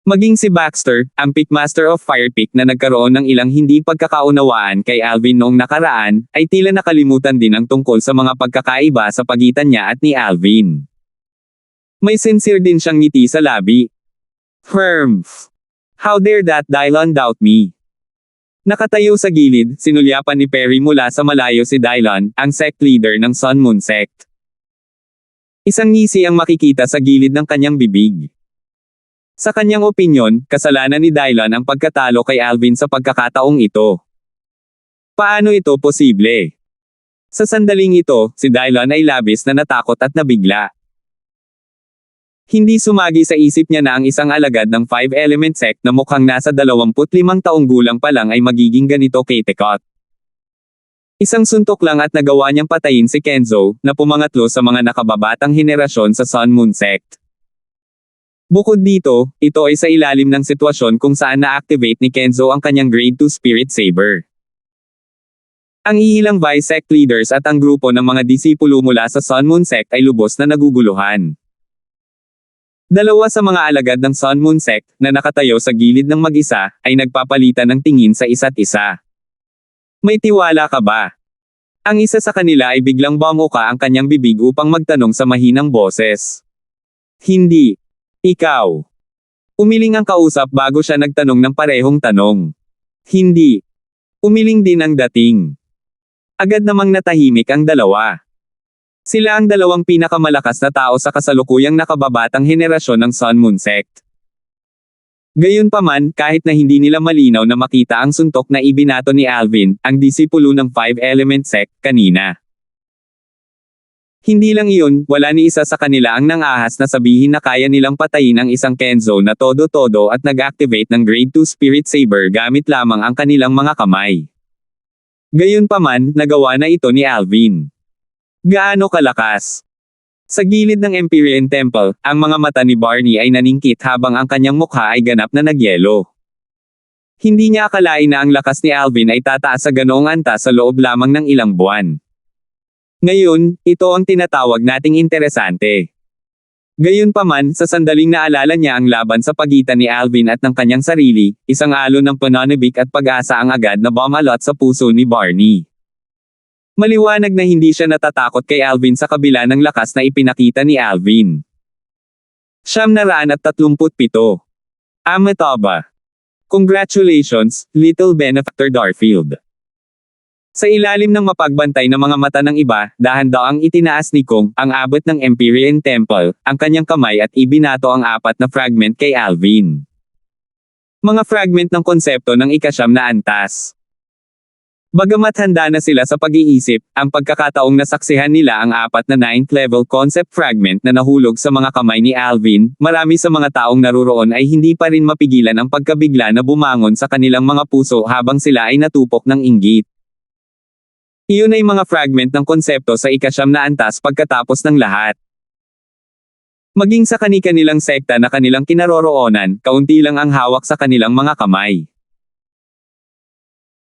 Speaker 1: Maging si Baxter, ang Pitmaster of Firepick na nagkaroon ng ilang hindi pagkakaunawaan kay Alvin noong nakaraan, ay tila nakalimutan din ang tungkol sa mga pagkakaiba sa pagitan niya at ni Alvin. May sincere din siyang ngiti sa labi. Humph! How dare that Dylon doubt me? Nakatayo sa gilid, sinulyapan ni Perry mula sa malayo si Dylon, ang sect leader ng Sun Moon Sect. Isang ngisi ang makikita sa gilid ng kanyang bibig. Sa kanyang opinyon, kasalanan ni Dylon ang pagkatalo kay Alvin sa pagkakataong ito. Paano ito posible? Sa sandaling ito, si Dylon ay labis na natakot at nabigla. Hindi sumagi sa isip niya na ang isang alagad ng 5-element sect na mukhang nasa 25 taong gulang pa lang ay magiging ganito katekot. Isang suntok lang at nagawa niyang patayin si Kenzo, na pumangatlo sa mga nakababatang henerasyon sa Sun Moon Sect. Bukod dito, ito ay sa ilalim ng sitwasyon kung saan na-activate ni Kenzo ang kanyang Grade 2 Spirit Saber. Ang iilang Vice Sect leaders at ang grupo ng mga disipulo mula sa Sun Moon Sect ay lubos na naguguluhan. Dalawa sa mga alagad ng Sun Moon Sect, na nakatayo sa gilid ng mag-isa, ay nagpapalitan ng tingin sa isa't isa. May tiwala ka ba? Ang isa sa kanila ay biglang bumuka ang kanyang bibig upang magtanong sa mahinang boses. Hindi. Ikaw. Umiling ang kausap bago siya nagtanong ng parehong tanong. Hindi. Umiling din ang dating. Agad namang natahimik ang dalawa. Sila ang dalawang pinakamalakas na tao sa kasalukuyang nakababatang henerasyon ng Sun Moon Sect. Gayunpaman, kahit na hindi nila malinaw na makita ang suntok na ibinato ni Alvin, ang disipulo ng 5-element sect, kanina. Hindi lang iyon, wala ni isa sa kanila ang nang-ahas na sabihin na kaya nilang patayin ang isang Kenzo na todo-todo at nag-activate ng Grade 2 Spirit Saber gamit lamang ang kanilang mga kamay. Gayunpaman, nagawa na ito ni Alvin. Gaano kalakas? Sa gilid ng Empyrean Temple, ang mga mata ni Barney ay naningkit habang ang kanyang mukha ay ganap na nagyelo. Hindi niya akalain na ang lakas ni Alvin ay tataas sa ganoong antas sa loob lamang ng ilang buwan. Ngayon, ito ang tinatawag nating interesante. Gayunpaman, sa sandaling naalala niya ang laban sa pagitan ni Alvin at ng kanyang sarili, isang alon ng pananabik at pag-asa ang agad na bumalot sa puso ni Barney. Maliwanag na hindi siya natatakot kay Alvin sa kabila ng lakas na ipinakita ni Alvin. 937. Amitabha. Congratulations, little benefactor Darfield. Sa ilalim ng mapagbantay na mga mata ng iba, dahan-daang itinaas ni Kong, ang abot ng Empyrean Temple, ang kanyang kamay at ibinato ang 4 na fragment kay Alvin. Mga fragment ng konsepto ng ika-9 na antas. Bagamat handa na sila sa pag-iisip, ang pagkakataong nasaksihan nila ang 4 na 9th level concept fragment na nahulog sa mga kamay ni Alvin, marami sa mga taong naruroon ay hindi pa rin mapigilan ang pagkabigla na bumangon sa kanilang mga puso habang sila ay natupok ng inggit. Iyon ay mga fragment ng konsepto sa ika-9 na antas pagkatapos ng lahat. Maging sa kani-kanilang sekta na kanilang kinaroroonan, kaunti lang ang hawak sa kanilang mga kamay.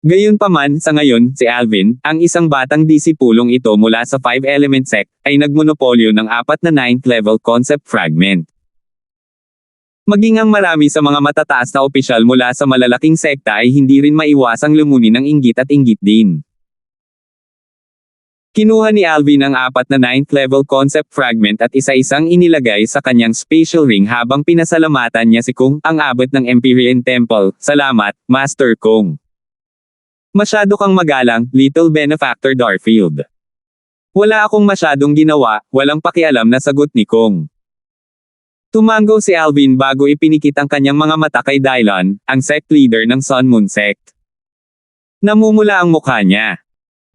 Speaker 1: Gayunpaman, sa ngayon, si Alvin, ang isang batang disipulong ito mula sa 5-element sect, ay nagmonopolyo ng 4 na 9th level concept fragment. Maging ang marami sa mga matataas na opisyal mula sa malalaking sekta ay hindi rin maiwasang lumunin ng inggit at inggit din. Kinuha ni Alvin ang 4 na 9th level concept fragment at isa-isang inilagay sa kanyang spatial ring habang pinasalamatan niya si Kong, ang abot ng Empyrean Temple. Salamat, Master Kong. Masyado kang magalang, little benefactor Darfield. Wala akong masyadong ginawa, walang pakialam na sagot ni Kong. Tumango si Alvin bago ipinikit ang kanyang mga mata kay Dylon, ang sect leader ng Sun Moon Sect. Namumula ang mukha niya.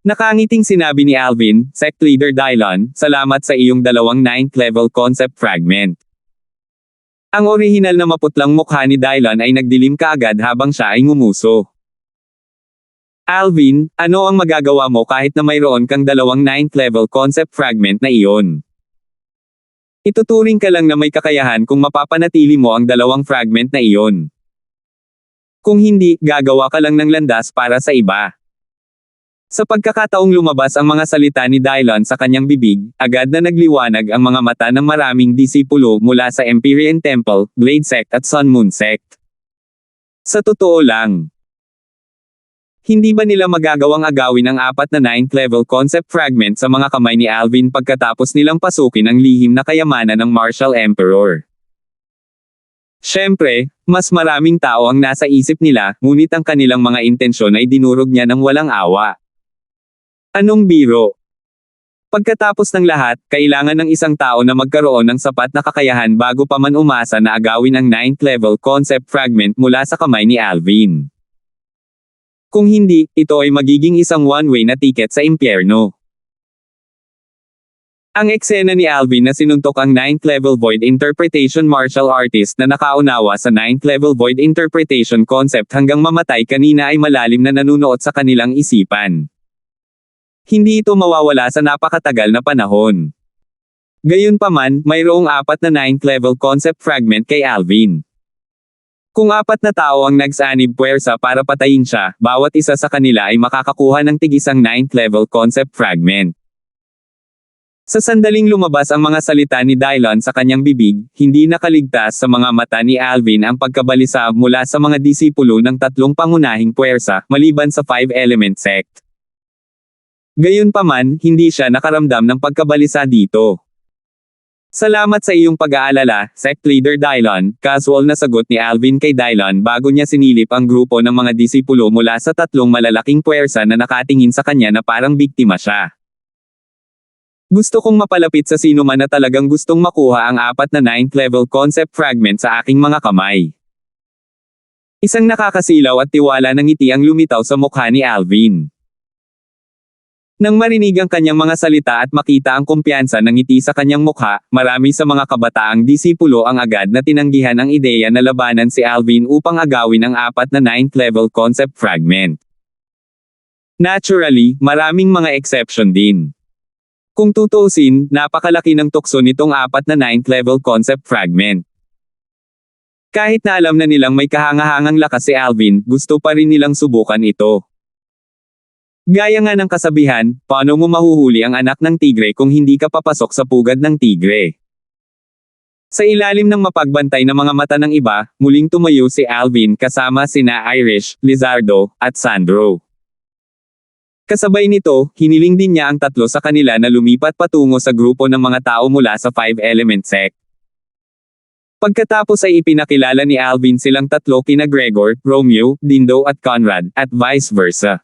Speaker 1: Nakangiting sinabi ni Alvin, Sect Leader Dylon, salamat sa iyong 2 9th level concept fragment. Ang orihinal na maputlang mukha ni Dylon ay nagdilim kaagad habang siya ay ngumuso. Alvin, ano ang magagawa mo kahit na mayroon kang 2 9th level concept fragment na iyon? Ituturing ka lang na may kakayahan kung mapapanatili mo ang 2 fragment na iyon. Kung hindi, gagawa ka lang ng landas para sa iba. Sa pagkakataong lumabas ang mga salita ni Dylon sa kanyang bibig, agad na nagliwanag ang mga mata ng maraming disipulo mula sa Empyrean Temple, Blade Sect at Sun Moon Sect. Sa totoo lang, hindi ba nila magagawang agawin ang 4 na 9th level concept fragment sa mga kamay ni Alvin pagkatapos nilang pasukin ang lihim na kayamanan ng Martial Emperor? Siyempre, mas maraming tao ang nasa isip nila, ngunit ang kanilang mga intensyon ay dinurog niya ng walang awa. Anong biro? Pagkatapos ng lahat, kailangan ng isang tao na magkaroon ng sapat na kakayahan bago pa man umasa na agawin ang 9th level concept fragment mula sa kamay ni Alvin. Kung hindi, ito ay magiging isang one-way na ticket sa impyerno. Ang eksena ni Alvin na sinuntok ang 9th level Void Interpretation martial artist na nakaunawa sa 9th level Void Interpretation concept hanggang mamatay kanina ay malalim na nanunuot sa kanilang isipan. Hindi ito mawawala sa napakatagal na panahon. Gayunpaman, mayroong 4 na 9th level concept fragment kay Alvin. Kung 4 na tao ang nagsanib puwersa para patayin siya, bawat isa sa kanila ay makakakuha ng tig-isang 9th level concept fragment. Sa sandaling lumabas ang mga salita ni Dylon sa kanyang bibig, hindi nakaligtas sa mga mata ni Alvin ang pagkabalisa mula sa mga disipulo ng 3 pangunahing puwersa, maliban sa 5-element sect. Gayunpaman, hindi siya nakaramdam ng pagkabalisa dito. Salamat sa iyong pag-aalala, Sect Leader Dylon, casual na sagot ni Alvin kay Dylon bago niya sinilip ang grupo ng mga disipulo mula sa 3 malalaking puwersa na nakatingin sa kanya na parang biktima siya. Gusto kong mapalapit sa sino man na talagang gustong makuha ang 4 na 9th level concept fragment sa aking mga kamay. Isang nakakasilaw at tiwala ng ngiti ang lumitaw sa mukha ni Alvin. Nang marinig ang kanyang mga salita at makita ang kumpiyansa ng ngiti sa kanyang mukha, marami sa mga kabataang disipulo ang agad na tinanggihan ang ideya na labanan si Alvin upang agawin ang 4 na 9th level concept fragment. Naturally, maraming mga exception din. Kung tutuusin, napakalaki ng tukso nitong 4 na 9th level concept fragment. Kahit na alam na nilang may kahangahangang lakas si Alvin, gusto pa rin nilang subukan ito. Gaya nga ng kasabihan, paano mo mahuhuli ang anak ng tigre kung hindi ka papasok sa pugad ng tigre? Sa ilalim ng mapagbantay na mga mata ng iba, muling tumayo si Alvin kasama sina Irish, Lizardo, at Sandro. Kasabay nito, hiniling din niya ang 3 sa kanila na lumipat patungo sa grupo ng mga tao mula sa 5-element sect. Pagkatapos ay ipinakilala ni Alvin silang 3 kina Gregor, Romeo, Dindo at Conrad, at vice versa.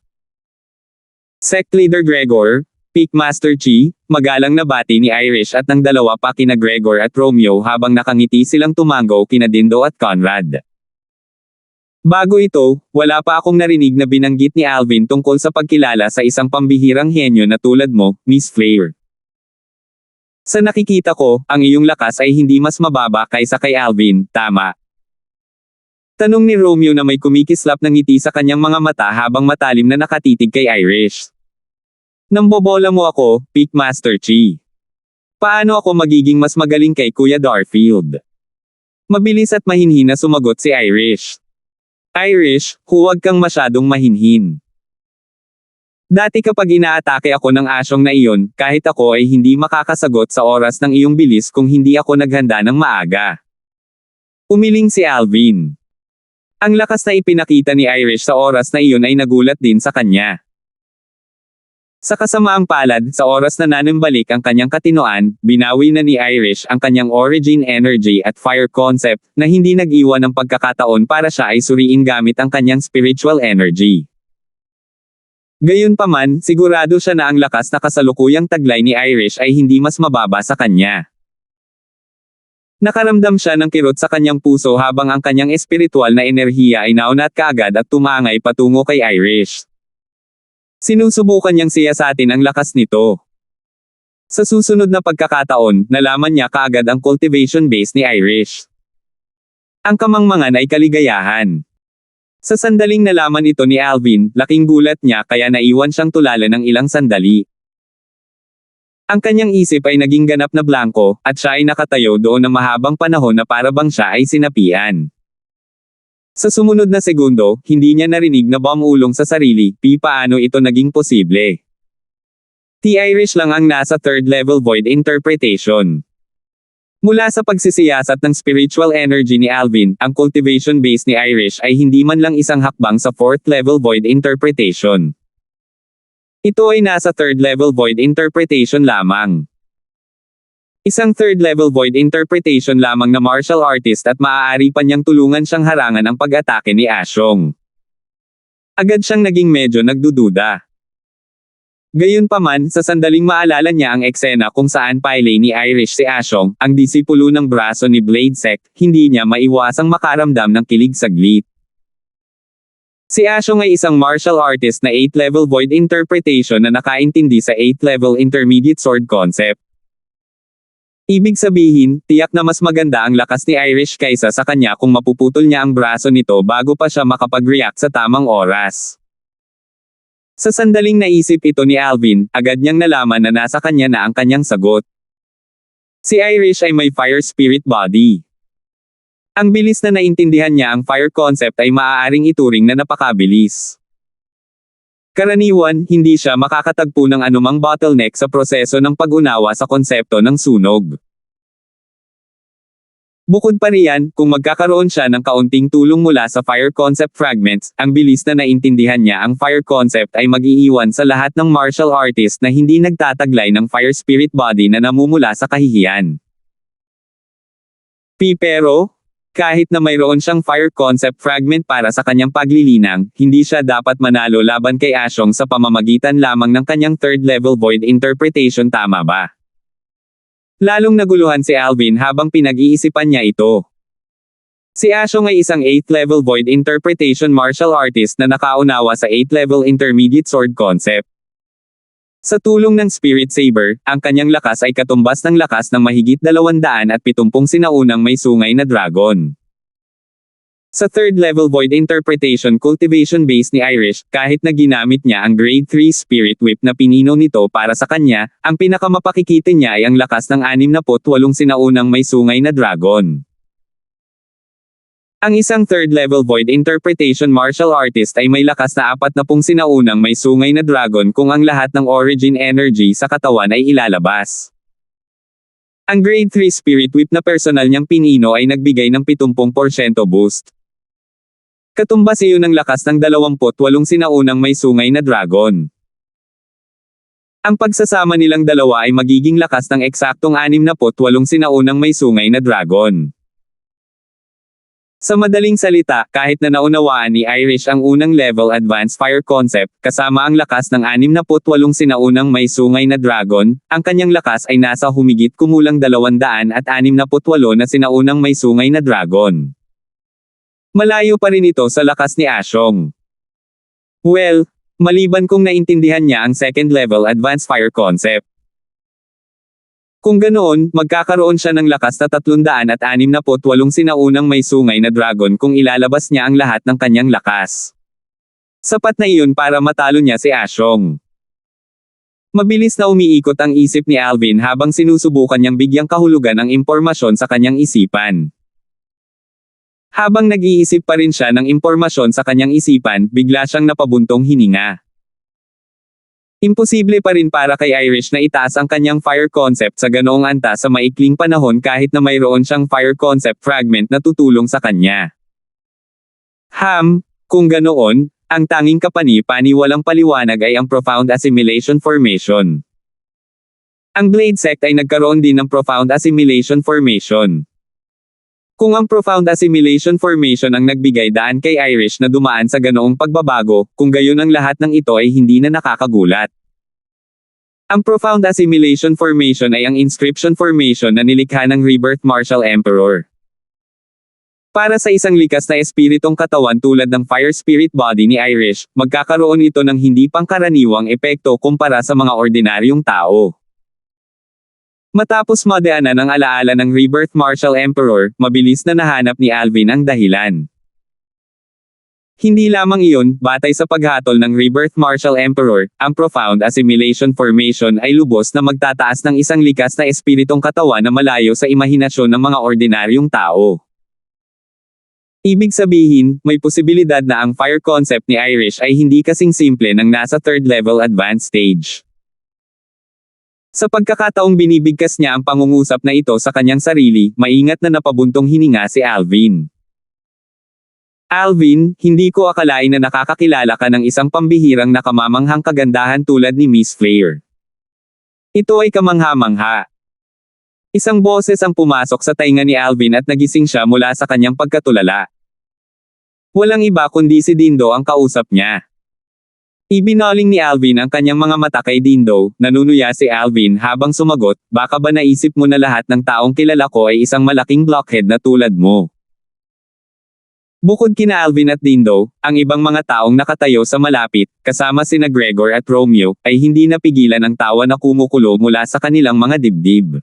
Speaker 1: Sect Leader Gregor, Peak Master Chi, magalang na bati ni Irish at ng 2 pa kina Gregor at Romeo habang nakangiti silang tumango kina Dindo at Conrad. Bago ito, wala pa akong narinig na binanggit ni Alvin tungkol sa pagkilala sa isang pambihirang henyo na tulad mo, Miss Flair. Sa nakikita ko, ang iyong lakas ay hindi mas mababa kaysa kay Alvin, tama? Tanong ni Romeo na may kumikislap ng ngiti sa kanyang mga mata habang matalim na nakatitig kay Irish. Nambobola mo ako, Peak Master Chi. Paano ako magiging mas magaling kay Kuya Darfield? Mabilis at mahinhin na sumagot si Irish. Irish, huwag kang masyadong mahinhin. Dati kapag inaatake ako ng asyong na iyon, kahit ako ay hindi makakasagot sa oras ng iyong bilis kung hindi ako naghanda ng maaga. Umiling si Alvin. Ang lakas na ipinakita ni Irish sa oras na iyon ay nagulat din sa kanya. Sa kasamaang palad, sa oras na nanumbalik ang kanyang katinoan, binawi na ni Irish ang kanyang origin energy at fire concept, na hindi nag-iwan ng pagkakataon para siya ay suriin gamit ang kanyang spiritual energy. Gayunpaman, sigurado siya na ang lakas na kasalukuyang taglay ni Irish ay hindi mas mababa sa kanya. Nakaramdam siya ng kirot sa kanyang puso habang ang kanyang espiritual na enerhiya ay naunat kaagad at tumangay patungo kay Irish. Sinusubukan niyang siyasatin ang lakas nito. Sa susunod na pagkakataon, nalaman niya kaagad ang cultivation base ni Irish. Ang kamangmangan ay kaligayahan. Sa sandaling nalaman ito ni Alvin, laking gulat niya kaya naiwan siyang tulala ng ilang sandali. Ang kanyang isip ay naging ganap na blanko, at siya ay nakatayo doon ng mahabang panahon na para bang siya ay sinapian. Sa sumunod na segundo, hindi niya narinig na bumulong sa sarili, paano ito naging posible. T-Irish lang ang nasa third level void interpretation. Mula sa pagsisiyasat ng spiritual energy ni Alvin, ang cultivation base ni Irish ay hindi man lang isang hakbang sa fourth level void interpretation. Ito ay nasa third level void interpretation lamang. Isang third level void interpretation lamang na martial artist at maaari pa niyang tulungan siyang harangan ang pag-atake ni Ashong. Agad siyang naging medyo nagdududa. Gayunpaman, sa sandaling maalala niya ang eksena kung saan pailay ni Irish si Ashong, ang disipulo ng braso ni Blade Sect, hindi niya maiwasang makaramdam ng kilig saglit. Si Ashong ay isang martial artist na 8th level void interpretation na nakaintindi sa 8th level intermediate sword concept. Ibig sabihin, tiyak na mas maganda ang lakas ni Irish kaysa sa kanya kung mapuputol niya ang braso nito bago pa siya makapag-react sa tamang oras. Sa sandaling naisip ito ni Alvin, agad niyang nalaman na nasa kanya na ang kanyang sagot. Si Irish ay may fire spirit body. Ang bilis na naintindihan niya ang fire concept ay maaaring ituring na napakabilis. Karaniwan, hindi siya makakatagpo ng anumang bottleneck sa proseso ng pag-unawa sa konsepto ng sunog. Bukod pa riyan, kung magkakaroon siya ng kaunting tulong mula sa fire concept fragments, ang bilis na naintindihan niya ang fire concept ay mag-iiwan sa lahat ng martial artist na hindi nagtataglay ng fire spirit body na namumula sa kahihiyan. Pero, kahit na mayroon siyang fire concept fragment para sa kanyang paglilinang, hindi siya dapat manalo laban kay Ashong sa pamamagitan lamang ng kanyang third level void interpretation, tama ba? Lalong naguluhan si Alvin habang pinag-iisipan niya ito. Si Ashong ay isang 8th level void interpretation martial artist na nakaunawa sa 8th level intermediate sword concept. Sa tulong ng Spirit Saber, ang kanyang lakas ay katumbas ng lakas ng mahigit 270 sinaunang may sungay na dragon. Sa third level void interpretation cultivation base ni Irish, kahit na ginamit niya ang grade 3 spirit whip na pinino nito para sa kanya, ang pinakamapakikita niya ay ang lakas ng 68 sinaunang may sungay na dragon. Ang isang third level void interpretation martial artist ay may lakas na 40 sinaunang may sungay na dragon kung ang lahat ng origin energy sa katawan ay ilalabas. Ang grade 3 spirit whip na personal niyang pinino ay nagbigay ng 70% boost. Katumbas iyon ng lakas ng 28 sinaunang may sungay na dragon. Ang pagsasama nilang dalawa ay magiging lakas ng eksaktong 68 sinaunang may sungay na dragon. Sa madaling salita, kahit na naunawaan ni Irish ang unang level advanced fire concept, kasama ang lakas ng 68 sinaunang may sungay na dragon, ang kanyang lakas ay nasa humigit kumulang 268 na sinaunang may sungay na dragon. Malayo pa rin ito sa lakas ni Ashong. Well, maliban kung naintindihan niya ang second level advanced fire concept. Kung ganoon, magkakaroon siya ng lakas na 368 sinaunang may sungay na dragon kung ilalabas niya ang lahat ng kanyang lakas. Sapat na iyon para matalo niya si Ashong. Mabilis na umiikot ang isip ni Alvin habang sinusubukan niyang bigyang kahulugan ang impormasyon sa kanyang isipan. Habang nag-iisip pa rin siya ng impormasyon sa kanyang isipan, bigla siyang napabuntong hininga. Imposible pa rin para kay Irish na itaas ang kanyang fire concept sa ganoong antas sa maikling panahon kahit na mayroon siyang fire concept fragment na tutulong sa kanya. Kung ganoon, ang tanging kapani-pani walang paliwanag ay ang profound assimilation formation. Ang Blade Sect ay nagkaroon din ng profound assimilation formation. Kung ang profound assimilation formation ang nagbigay daan kay Irish na dumaan sa ganoong pagbabago, kung gayon ang lahat ng ito ay hindi na nakakagulat. Ang profound assimilation formation ay ang inscription formation na nilikha ng Rebirth Martial Emperor. Para sa isang likas na espiritong katawan tulad ng Fire Spirit Body ni Irish, magkakaroon ito ng hindi pangkaraniwang epekto kumpara sa mga ordinaryong tao. Matapos madaanan ang alaala ng Rebirth Martial Emperor, mabilis na nahanap ni Alvin ang dahilan. Hindi lamang iyon, batay sa paghatol ng Rebirth Martial Emperor, ang profound assimilation formation ay lubos na magtataas ng isang likas na espiritong katawan na malayo sa imahinasyon ng mga ordinaryong tao. Ibig sabihin, may posibilidad na ang fire concept ni Irish ay hindi kasing simple ng nasa third level advanced stage. Sa pagkakataong binibigkas niya ang pangungusap na ito sa kanyang sarili, maingat na napabuntong hininga si Alvin. Alvin, hindi ko akalain na nakakakilala ka ng isang pambihirang nakamamanghang kagandahan tulad ni Miss Flair. Ito ay kamangha-mangha. Isang boses ang pumasok sa tainga ni Alvin at nagising siya mula sa kanyang pagkatulala. Walang iba kundi si Dindo ang kausap niya. Ibinaling ni Alvin ang kanyang mga mata kay Dindo, nanunuya si Alvin habang sumagot, baka ba naisip mo na lahat ng taong kilala ko ay isang malaking blockhead na tulad mo? Bukod kina Alvin at Dindo, ang ibang mga taong nakatayo sa malapit, kasama sina Gregor at Romeo, ay hindi napigilan ang tawa na kumukulo mula sa kanilang mga dibdib.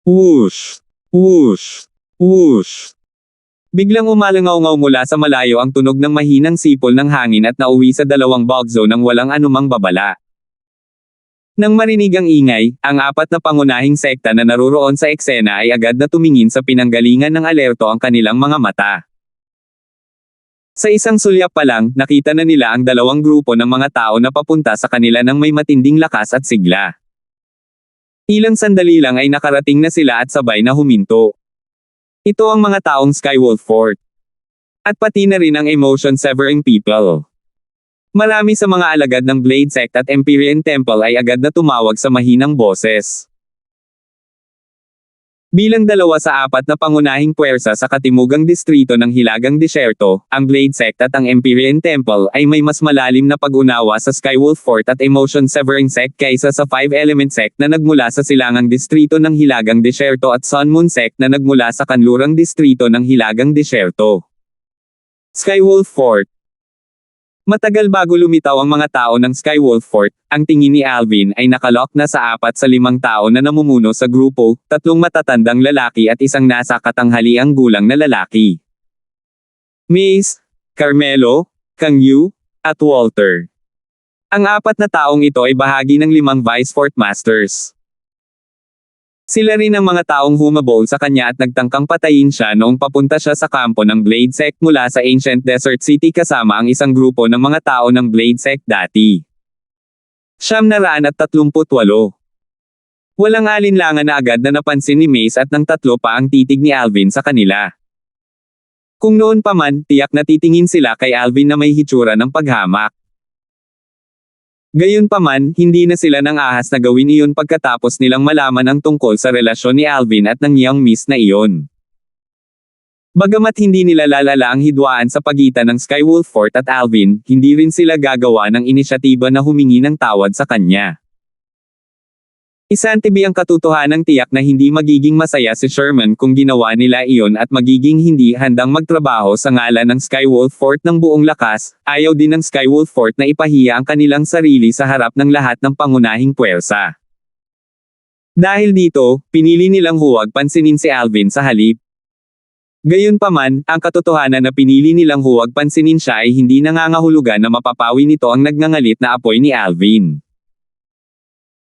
Speaker 1: Whoosh! Whoosh! Whoosh! Biglang umalangaw-ngaw mula sa malayo ang tunog ng mahinang sipol ng hangin at nauwi sa dalawang bugzo nang walang anumang babala. Nang marinig ang ingay, ang apat na pangunahing sekta na naruroon sa eksena ay agad na tumingin sa pinanggalingan ng alerto ang kanilang mga mata. Sa isang sulyap pa lang, nakita na nila ang dalawang grupo ng mga tao na papunta sa kanila ng may matinding lakas at sigla. Ilang sandali lang ay nakarating na sila at sabay na huminto. Ito ang mga taong Skywolf Fort. At pati na rin ang emotion-severing people. Marami sa mga alagad ng Blade Sect at Empyrean Temple ay agad na tumawag sa mahinang boses. Bilang dalawa sa apat na pangunahing puwersa sa katimugang distrito ng Hilagang Disyerto, ang Blade Sect at ang Empyrean Temple ay may mas malalim na pag-unawa sa Skywolf Fort at Emotion Severing Sect kaysa sa Five Element Sect na nagmula sa silangang distrito ng Hilagang Disyerto at Sun Moon Sect na nagmula sa kanlurang distrito ng Hilagang Disyerto. Skywolf Fort. Matagal bago lumitaw ang mga tao ng Skywolf Fort, ang tingin ni Alvin ay nakalok na sa 4 sa 5 tao na namumuno sa grupo, 3 matatandang lalaki at isang nasa katanghaliang gulang na lalaki. Mace, Carmelo, Kang Yu, at Walter. Ang 4 na taong ito ay bahagi ng 5 Vice Fort Masters. Sila rin ang mga taong humabol sa kanya at nagtangkang patayin siya noong papunta siya sa kampo ng Blade Sect mula sa Ancient Desert City kasama ang isang grupo ng mga tao ng Blade Sect dati. 938. Walang alinlangan na agad na napansin ni Mace at ng 3 pa ang titig ni Alvin sa kanila. Kung noon pa man, tiyak na titingin sila kay Alvin na may hitsura ng paghamak. Gayunpaman, hindi na sila nang ahas na gawin iyon pagkatapos nilang malaman ang tungkol sa relasyon ni Alvin at ng young miss na iyon. Bagamat hindi nila lalala ang hidwaan sa pagitan ng Skywolf Fort at Alvin, hindi rin sila gagawa ng inisyatiba na humingi ng tawad sa kanya. Isantibi ang katotohanang tiyak na hindi magiging masaya si Sherman kung ginawa nila iyon at magiging hindi handang magtrabaho sa ngalan ng Skywolf Fort ng buong lakas, ayaw din ng Skywolf Fort na ipahiya ang kanilang sarili sa harap ng lahat ng pangunahing puwersa. Dahil dito, pinili nilang huwag pansinin si Alvin sa halip. Gayunpaman, ang katotohanan na pinili nilang huwag pansinin siya ay hindi nangangahulugan na mapapawi nito ang nagngangalit na apoy ni Alvin.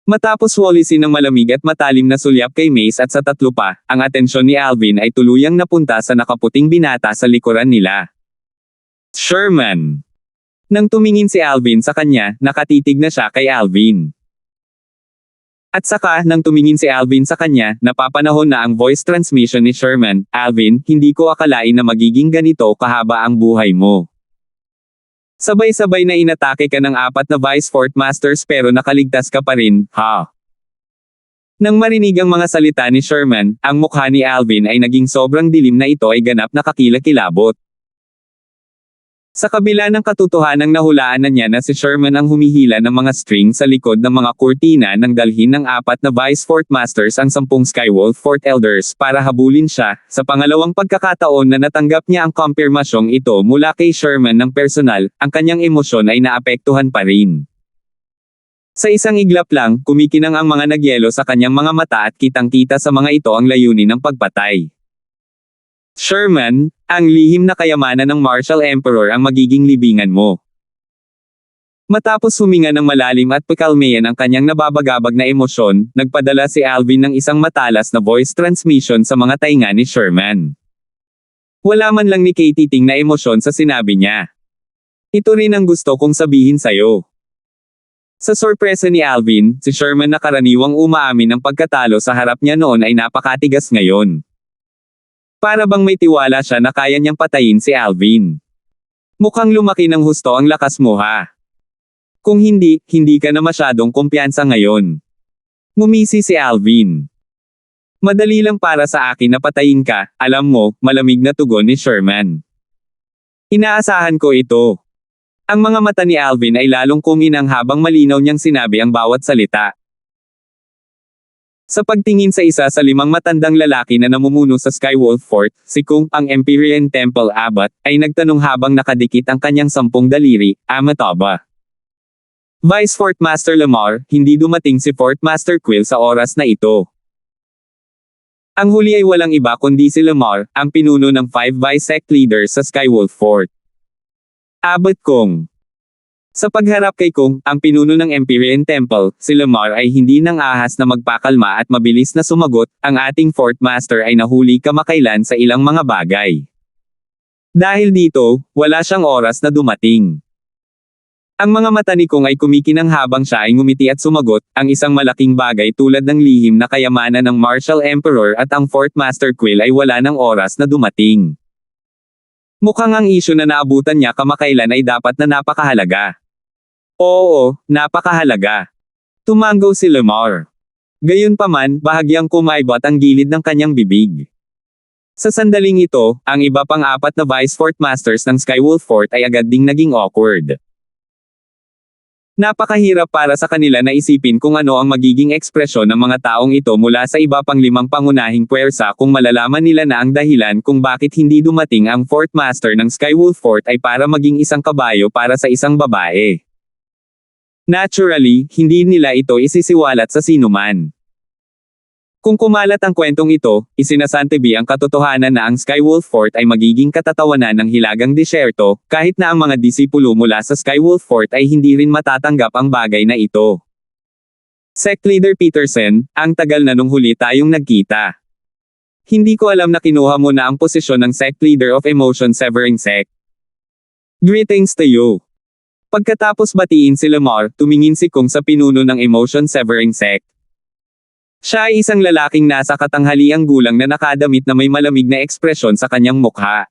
Speaker 1: Matapos walisin ng malamig at matalim na sulyap kay Mace at sa 3 pa, ang atensyon ni Alvin ay tuluyang napunta sa nakaputing binata sa likuran nila. Sherman! Nang tumingin si Alvin sa kanya, nakatitig na siya kay Alvin. At saka, nang tumingin si Alvin sa kanya, napapanahon na ang voice transmission ni Sherman, Alvin, hindi ko akalain na magiging ganito kahaba ang buhay mo. Sabay-sabay na inatake ka ng 4 na Vice Fort Masters pero nakaligtas ka pa rin, ha? Nang marinig ang mga salita ni Sherman, ang mukha ni Alvin ay naging sobrang dilim na ito ay ganap na kakilakilabot. Sa kabila ng katotohanang nahulaan na niya na si Sherman ang humihila ng mga string sa likod ng mga kurtina nang dalhin ng 4 na Vice Fort Masters ang 10 Skywolf Fort Elders para habulin siya, sa pangalawang pagkakataon na natanggap niya ang kumpirmasyong ito mula kay Sherman ng personal, ang kanyang emosyon ay naapektuhan pa rin. Sa isang iglap lang, kumikinang ang mga nagyelo sa kanyang mga mata at kitang-kita sa mga ito ang layunin ng pagpatay. Sherman, ang lihim na kayamanan ng Martial Emperor ang magiging libingan mo. Matapos huminga ng malalim at pakalmayan ang kanyang nababagabag na emosyon, nagpadala si Alvin ng isang matalas na voice transmission sa mga tainga ni Sherman. Wala man lang ni Katie ting na emosyon sa sinabi niya. Ito rin ang gusto kong sabihin sa'yo. Sa sorpresa ni Alvin, si Sherman na karaniwang umaamin ng pagkatalo sa harap niya noon ay napakatigas ngayon. Para bang may tiwala siya na kaya niyang patayin si Alvin. Mukhang lumaki ng husto ang lakas mo ha. Kung hindi, hindi ka na masyadong kumpiyansa ngayon. Ngumisi si Alvin. Madali lang para sa akin na patayin ka, alam mo, malamig na tugon ni Sherman. Inaasahan ko ito. Ang mga mata ni Alvin ay lalong kuminang habang malinaw niyang sinabi ang bawat salita. Sa pagtingin sa isa sa 5 matandang lalaki na namumuno sa Skywolf Fort, si Kung, ang Empyrean Temple Abbot, ay nagtanong habang nakadikit ang kanyang 10 daliri, Amataba. Vice Fort Master Lamar, hindi dumating si Fort Master Quill sa oras na ito. Ang huli ay walang iba kundi si Lamar, ang pinuno ng 5 Vice Sect Leaders sa Skywolf Fort. Abbot Kung. Sa pagharap kay Kung, ang pinuno ng Empyrean Temple, si Lamar ay hindi nang ahas na magpakalma at mabilis na sumagot, ang ating Fort Master ay nahuli kamakailan sa ilang mga bagay. Dahil dito, wala siyang oras na dumating. Ang mga mata ni Kung ay kumikinang habang siya ay ngumiti at sumagot, ang isang malaking bagay tulad ng lihim na kayamanan ng Martial Emperor at ang Fort Master Quill ay wala ng oras na dumating. Mukhang ang isyu na naabutan niya kamakailan ay dapat na napakahalaga. Oo, napakahalaga. Tumango si Lamar. Gayunpaman, bahagyang kumaibot ang gilid ng kanyang bibig. Sa sandaling ito, ang iba pang 4 na Vice Fort Masters ng Skywolf Fort ay agad ding naging awkward. Napakahirap para sa kanila na isipin kung ano ang magiging ekspresyon ng mga taong ito mula sa iba pang 5 pangunahing puwersa kung malalaman nila na ang dahilan kung bakit hindi dumating ang Fort Master ng Skywolf Fort ay para maging isang kabayo para sa isang babae. Naturally, hindi nila ito isisiwalat sa sinuman. Kung kumalat ang kwentong ito, isinasantabi ang katotohanan na ang Skywolf Fort ay magiging katatawanan ng hilagang disyerto, kahit na ang mga disipulo mula sa Skywolf Fort ay hindi rin matatanggap ang bagay na ito. Sect Leader Peterson, ang tagal na nung huli tayong nagkita. Hindi ko alam na kinuha mo na ang posisyon ng Sect Leader of Emotion Severing Sect. Greetings to you. Pagkatapos batiin si Lamar, tumingin si Kung sa pinuno ng Emotion Severing Sect. Siya ay isang lalaking nasa katanghaliang gulang na nakadamit na may malamig na ekspresyon sa kanyang mukha.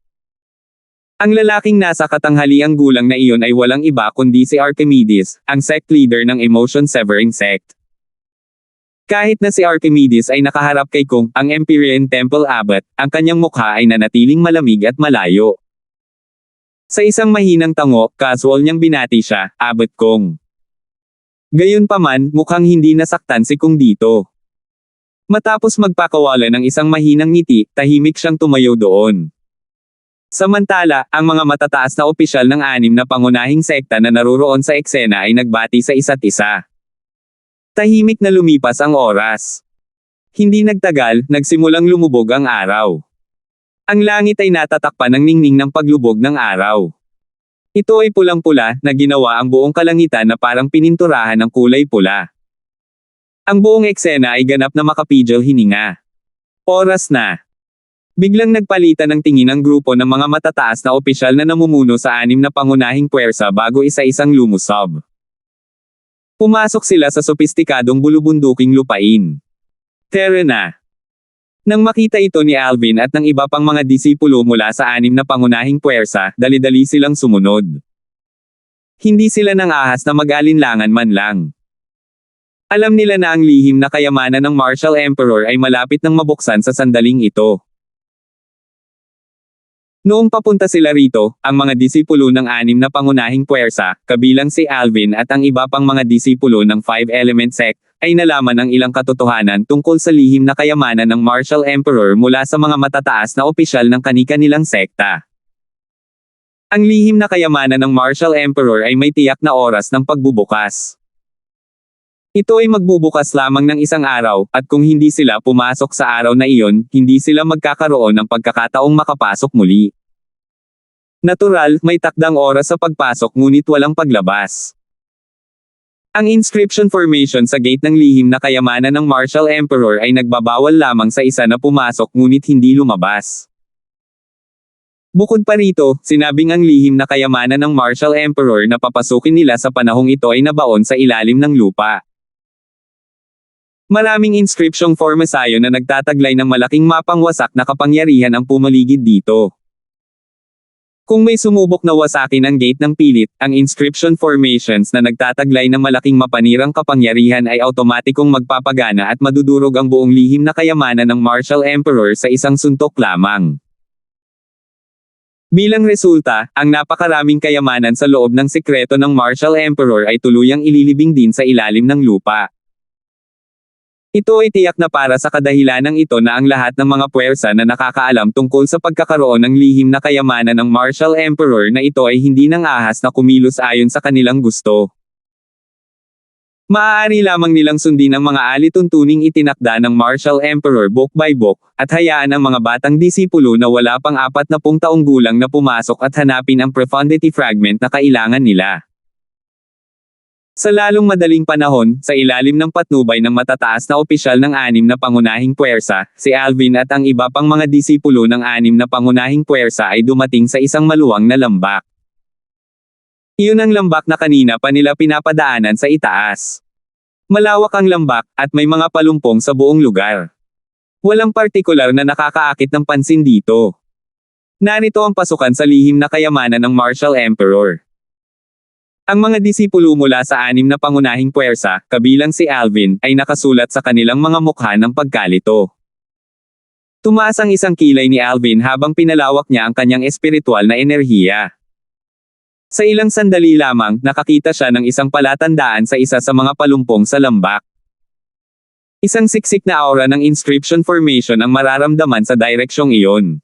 Speaker 1: Ang lalaking nasa katanghaliang gulang na iyon ay walang iba kundi si Archimedes, ang sect leader ng Emotion Severing Sect. Kahit na si Archimedes ay nakaharap kay Kung, ang Empyrean Temple Abbot, ang kanyang mukha ay nanatiling malamig at malayo. Sa isang mahinang tango, casual niyang binati siya, Abbot Kung. Gayunpaman, mukhang hindi nasaktan si Kung dito. Matapos magpakawala ng isang mahinang ngiti, tahimik siyang tumayo doon. Samantala, ang mga matataas na opisyal ng 6 na pangunahing sekta na naruroon sa eksena ay nagbati sa isa't isa. Tahimik na lumipas ang oras. Hindi nagtagal, nagsimulang lumubog ang araw. Ang langit ay natatakpan ng ningning ng paglubog ng araw. Ito ay pulang-pula, na ginawa ang buong kalangitan na parang pininturahan ng kulay pula. Ang buong eksena ay ganap na makapigil hininga. Oras na. Biglang nagpalitan ng tingin ang grupo ng mga matataas na opisyal na namumuno sa 6 na pangunahing puwersa bago isa-isang lumusob. Pumasok sila sa sopistikadong bulubunduking lupain. Tara na. Nang makita ito ni Alvin at ng iba pang mga disipulo mula sa 6 na pangunahing puwersa, dali-dali silang sumunod. Hindi sila nang ahas na mag-alinlangan man lang. Alam nila na ang lihim na kayamanan ng Martial Emperor ay malapit nang mabuksan sa sandaling ito. Noong papunta sila rito, ang mga disipulo ng 6 na pangunahing puwersa, kabilang si Alvin at ang iba pang mga disipulo ng 5-Element Sect, ay nalaman ang ilang katotohanan tungkol sa lihim na kayamanan ng Martial Emperor mula sa mga matataas na opisyal ng kani-kanilang sekta. Ang lihim na kayamanan ng Martial Emperor ay may tiyak na oras ng pagbubukas. Ito ay magbubukas lamang ng isang araw, at kung hindi sila pumasok sa araw na iyon, hindi sila magkakaroon ng pagkakataong makapasok muli. Natural, may takdang oras sa pagpasok ngunit walang paglabas. Ang inscription formation sa gate ng lihim na kayamanan ng Martial Emperor ay nagbabawal lamang sa isa na pumasok ngunit hindi lumabas. Bukod pa rito, sinabing ang lihim na kayamanan ng Martial Emperor na papasukin nila sa panahong ito ay nabaon sa ilalim ng lupa. Maraming inscripsyong formasayo na nagtataglay ng malaking mapang wasak na kapangyarihan ang pumaligid dito. Kung may sumubok na wasakin ang gate ng pilit, ang inscription formations na nagtataglay ng malaking mapanirang kapangyarihan ay automatikong magpapagana at madudurog ang buong lihim na kayamanan ng Martial Emperor sa isang suntok lamang. Bilang resulta, ang napakaraming kayamanan sa loob ng sikreto ng Martial Emperor ay tuluyang ililibing din sa ilalim ng lupa. Ito ay tiyak na para sa kadahilanang ito na ang lahat ng mga puwersa na nakakaalam tungkol sa pagkakaroon ng lihim na kayamanan ng Martial Emperor na ito ay hindi nang ahas na kumilos ayon sa kanilang gusto. Maaari lamang nilang sundin ang mga alituntuning itinakda ng Martial Emperor book by book, at hayaan ang mga batang disipulo na wala pang 40 taong gulang na pumasok at hanapin ang profundity fragment na kailangan nila. Sa lalong madaling panahon, sa ilalim ng patnubay ng matataas na opisyal ng 6 na pangunahing puwersa, si Alvin at ang iba pang mga disipulo ng 6 na pangunahing puwersa ay dumating sa isang maluwang na lambak. Iyon ang lambak na kanina pa nila pinapadaanan sa itaas. Malawak ang lambak, at may mga palumpong sa buong lugar. Walang partikular na nakakaakit ng pansin dito. Narito ang pasukan sa lihim na kayamanan ng Martial Emperor. Ang mga disipulo mula sa 6 na pangunahing puwersa, kabilang si Alvin, ay nakasulat sa kanilang mga mukha ng pagkalito. Tumaas ang isang kilay ni Alvin habang pinalawak niya ang kanyang espiritual na enerhiya. Sa ilang sandali lamang, nakakita siya ng isang palatandaan sa isa sa mga palumpong sa lambak. Isang siksik na aura ng inscription formation ang mararamdaman sa direksyong iyon.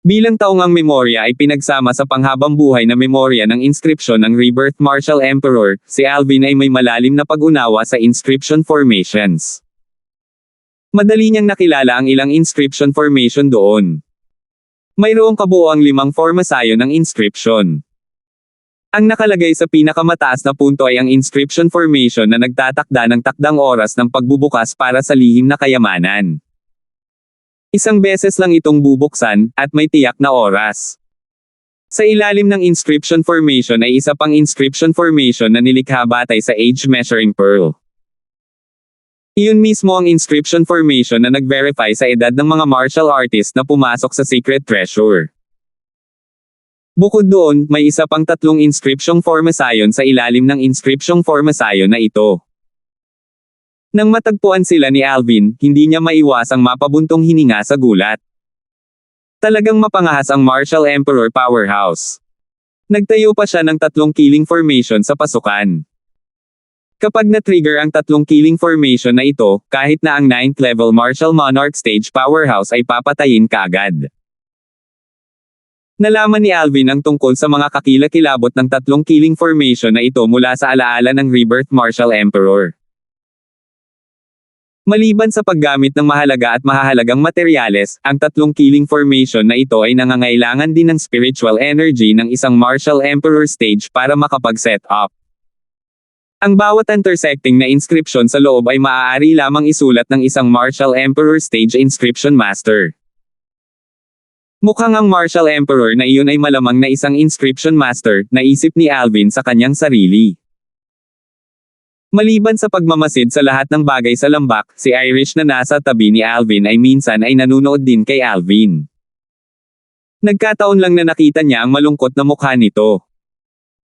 Speaker 1: Bilang taungang memorya ay pinagsama sa panghabang buhay na memorya ng inscription ng Rebirth Martial Emperor, si Alvin ay may malalim na pag-unawa sa inscription formations. Madali niyang nakilala ang ilang inscription formation doon. Mayroong kabuoang 5 formasayo ng inscription. Ang nakalagay sa pinakamataas na punto ay ang inscription formation na nagtatakda ng takdang oras ng pagbubukas para sa lihim na kayamanan. Isang beses lang itong bubuksan, at may tiyak na oras. Sa ilalim ng inscription formation ay isa pang inscription formation na nilikha batay sa age measuring pearl. Iyon mismo ang inscription formation na nag-verify sa edad ng mga martial artist na pumasok sa secret treasure. Bukod doon, may isa pang 3 inscription formasayon sa ilalim ng inscription formasayon na ito. Nang matagpuan sila ni Alvin, hindi niya maiwasang mapabuntong hininga sa gulat. Talagang mapangahas ang Martial Emperor Powerhouse. Nagtayo pa siya ng 3 killing formation sa pasukan. Kapag na-trigger ang 3 killing formation na ito, kahit na ang 9th level Martial Monarch Stage Powerhouse ay papatayin kaagad. Nalaman ni Alvin ang tungkol sa mga kakilakilabot ng 3 killing formation na ito mula sa alaala ng Rebirth Martial Emperor. Maliban sa paggamit ng mahalaga at mahahalagang materyales, ang 3 killing formation na ito ay nangangailangan din ng spiritual energy ng isang Martial Emperor stage para makapag-set up. Ang bawat intersecting na inscription sa loob ay maaari lamang isulat ng isang Martial Emperor stage inscription master. Mukhang ang Martial Emperor na iyon ay malamang na isang inscription master, naisip ni Alvin sa kanyang sarili. Maliban sa pagmamasid sa lahat ng bagay sa lambak, si Irish na nasa tabi ni Alvin ay minsan ay nanunood din kay Alvin. Nagkataon lang na nakita niya ang malungkot na mukha nito.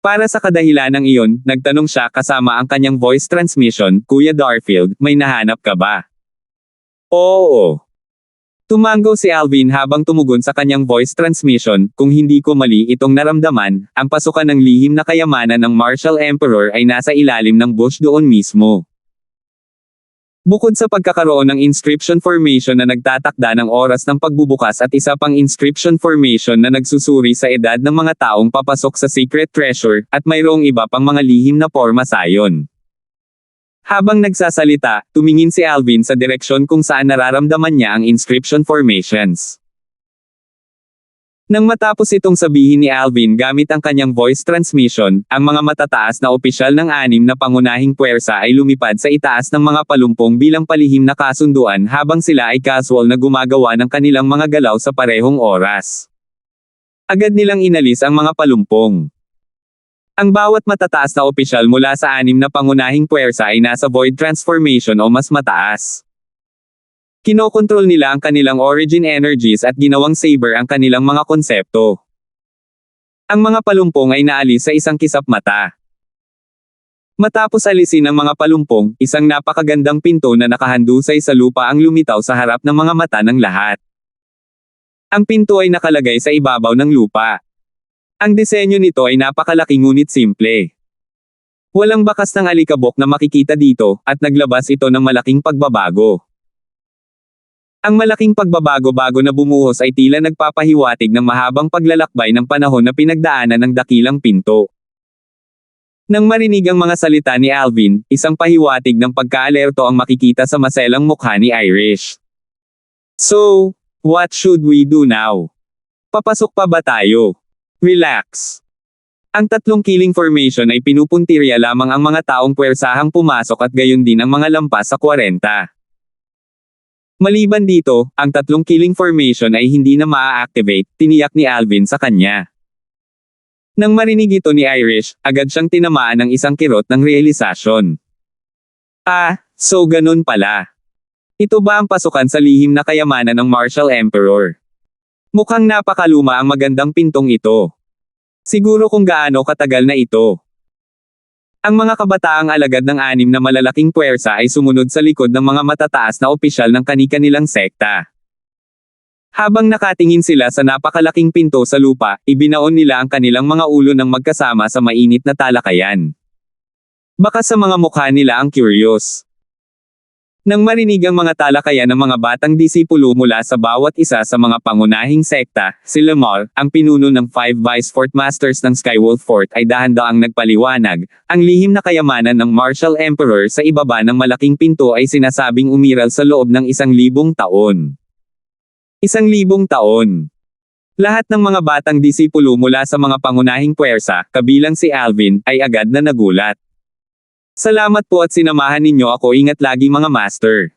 Speaker 1: Para sa kadahilanang iyon, nagtanong siya kasama ang kanyang voice transmission, Kuya Darfield, may nahanap ka ba? Oo. Tumango si Alvin habang tumugon sa kanyang voice transmission, kung hindi ko mali itong naramdaman, ang pasukan ng lihim na kayamanan ng Martial Emperor ay nasa ilalim ng bush doon mismo. Bukod sa pagkakaroon ng inscription formation na nagtatakda ng oras ng pagbubukas at isa pang inscription formation na nagsusuri sa edad ng mga taong papasok sa secret treasure, at mayroong iba pang mga lihim na porma sayon. Habang nagsasalita, tumingin si Alvin sa direksyon kung saan nararamdaman niya ang inscription formations. Nang matapos itong sabihin ni Alvin gamit ang kanyang voice transmission, ang mga matataas na opisyal ng 6 na pangunahing puwersa ay lumipad sa itaas ng mga palumpong bilang palihim na kasunduan habang sila ay casual na gumagawa ng kanilang mga galaw sa parehong oras. Agad nilang inalis ang mga palumpong. Ang bawat matataas na opisyal mula sa 6 na pangunahing puwersa ay nasa void transformation o mas mataas. Kinokontrol nila ang kanilang origin energies at ginawang saber ang kanilang mga konsepto. Ang mga palumpong ay naalis sa isang kisap mata. Matapos alisin ang mga palumpong, isang napakagandang pinto na nakahandusay sa lupa ang lumitaw sa harap ng mga mata ng lahat. Ang pinto ay nakalagay sa ibabaw ng lupa. Ang disenyo nito ay napakalaki ngunit simple. Walang bakas ng alikabok na makikita dito, at naglabas ito ng malaking pagbabago. Ang malaking pagbabago bago na bumuhos ay tila nagpapahiwatig ng mahabang paglalakbay ng panahon na pinagdaanan ng dakilang pinto. Nang marinig ang mga salita ni Alvin, isang pahiwatig ng pagka-alerto ang makikita sa maselang mukha ni Irish. So, what should we do now? Papasok pa ba tayo? Relax. Ang tatlong killing formation ay pinupuntirya lamang ang mga taong puwersahang pumasok at gayon din ang mga lampas sa 40. Maliban dito, ang tatlong killing formation ay hindi na maa-activate, tiniyak ni Alvin sa kanya. Nang marinig ito ni Irish, agad siyang tinamaan ng isang kirot ng realisasyon. So ganun pala. Ito ba ang pasukan sa lihim na kayamanan ng Martial Emperor? Mukhang napakaluma ang magandang pintong ito. Siguro kung gaano katagal na ito. Ang mga kabataang alagad ng 6 na malalaking puwersa ay sumunod sa likod ng mga matataas na opisyal ng kani-kanilang sekta. Habang nakatingin sila sa napakalaking pinto sa lupa, ibinaon nila ang kanilang mga ulo ng magkasama sa mainit na talakayan. Baka sa mga mukha nila ang curious. Nang marinig ang mga talakayan ng mga batang disipulo mula sa bawat isa sa mga pangunahing sekta, si Lamar, ang pinuno ng 5 Vice Fort Masters ng Skywolf Fort ay dahan-daang nagpaliwanag, ang lihim na kayamanan ng Martial Emperor sa ibaba ng malaking pinto ay sinasabing umiral sa loob ng 1,000 taon. 1,000 taon. Lahat ng mga batang disipulo mula sa mga pangunahing puwersa, kabilang si Alvin, ay agad na nagulat. Salamat po at sinamahan ninyo ako, ingat lagi mga master.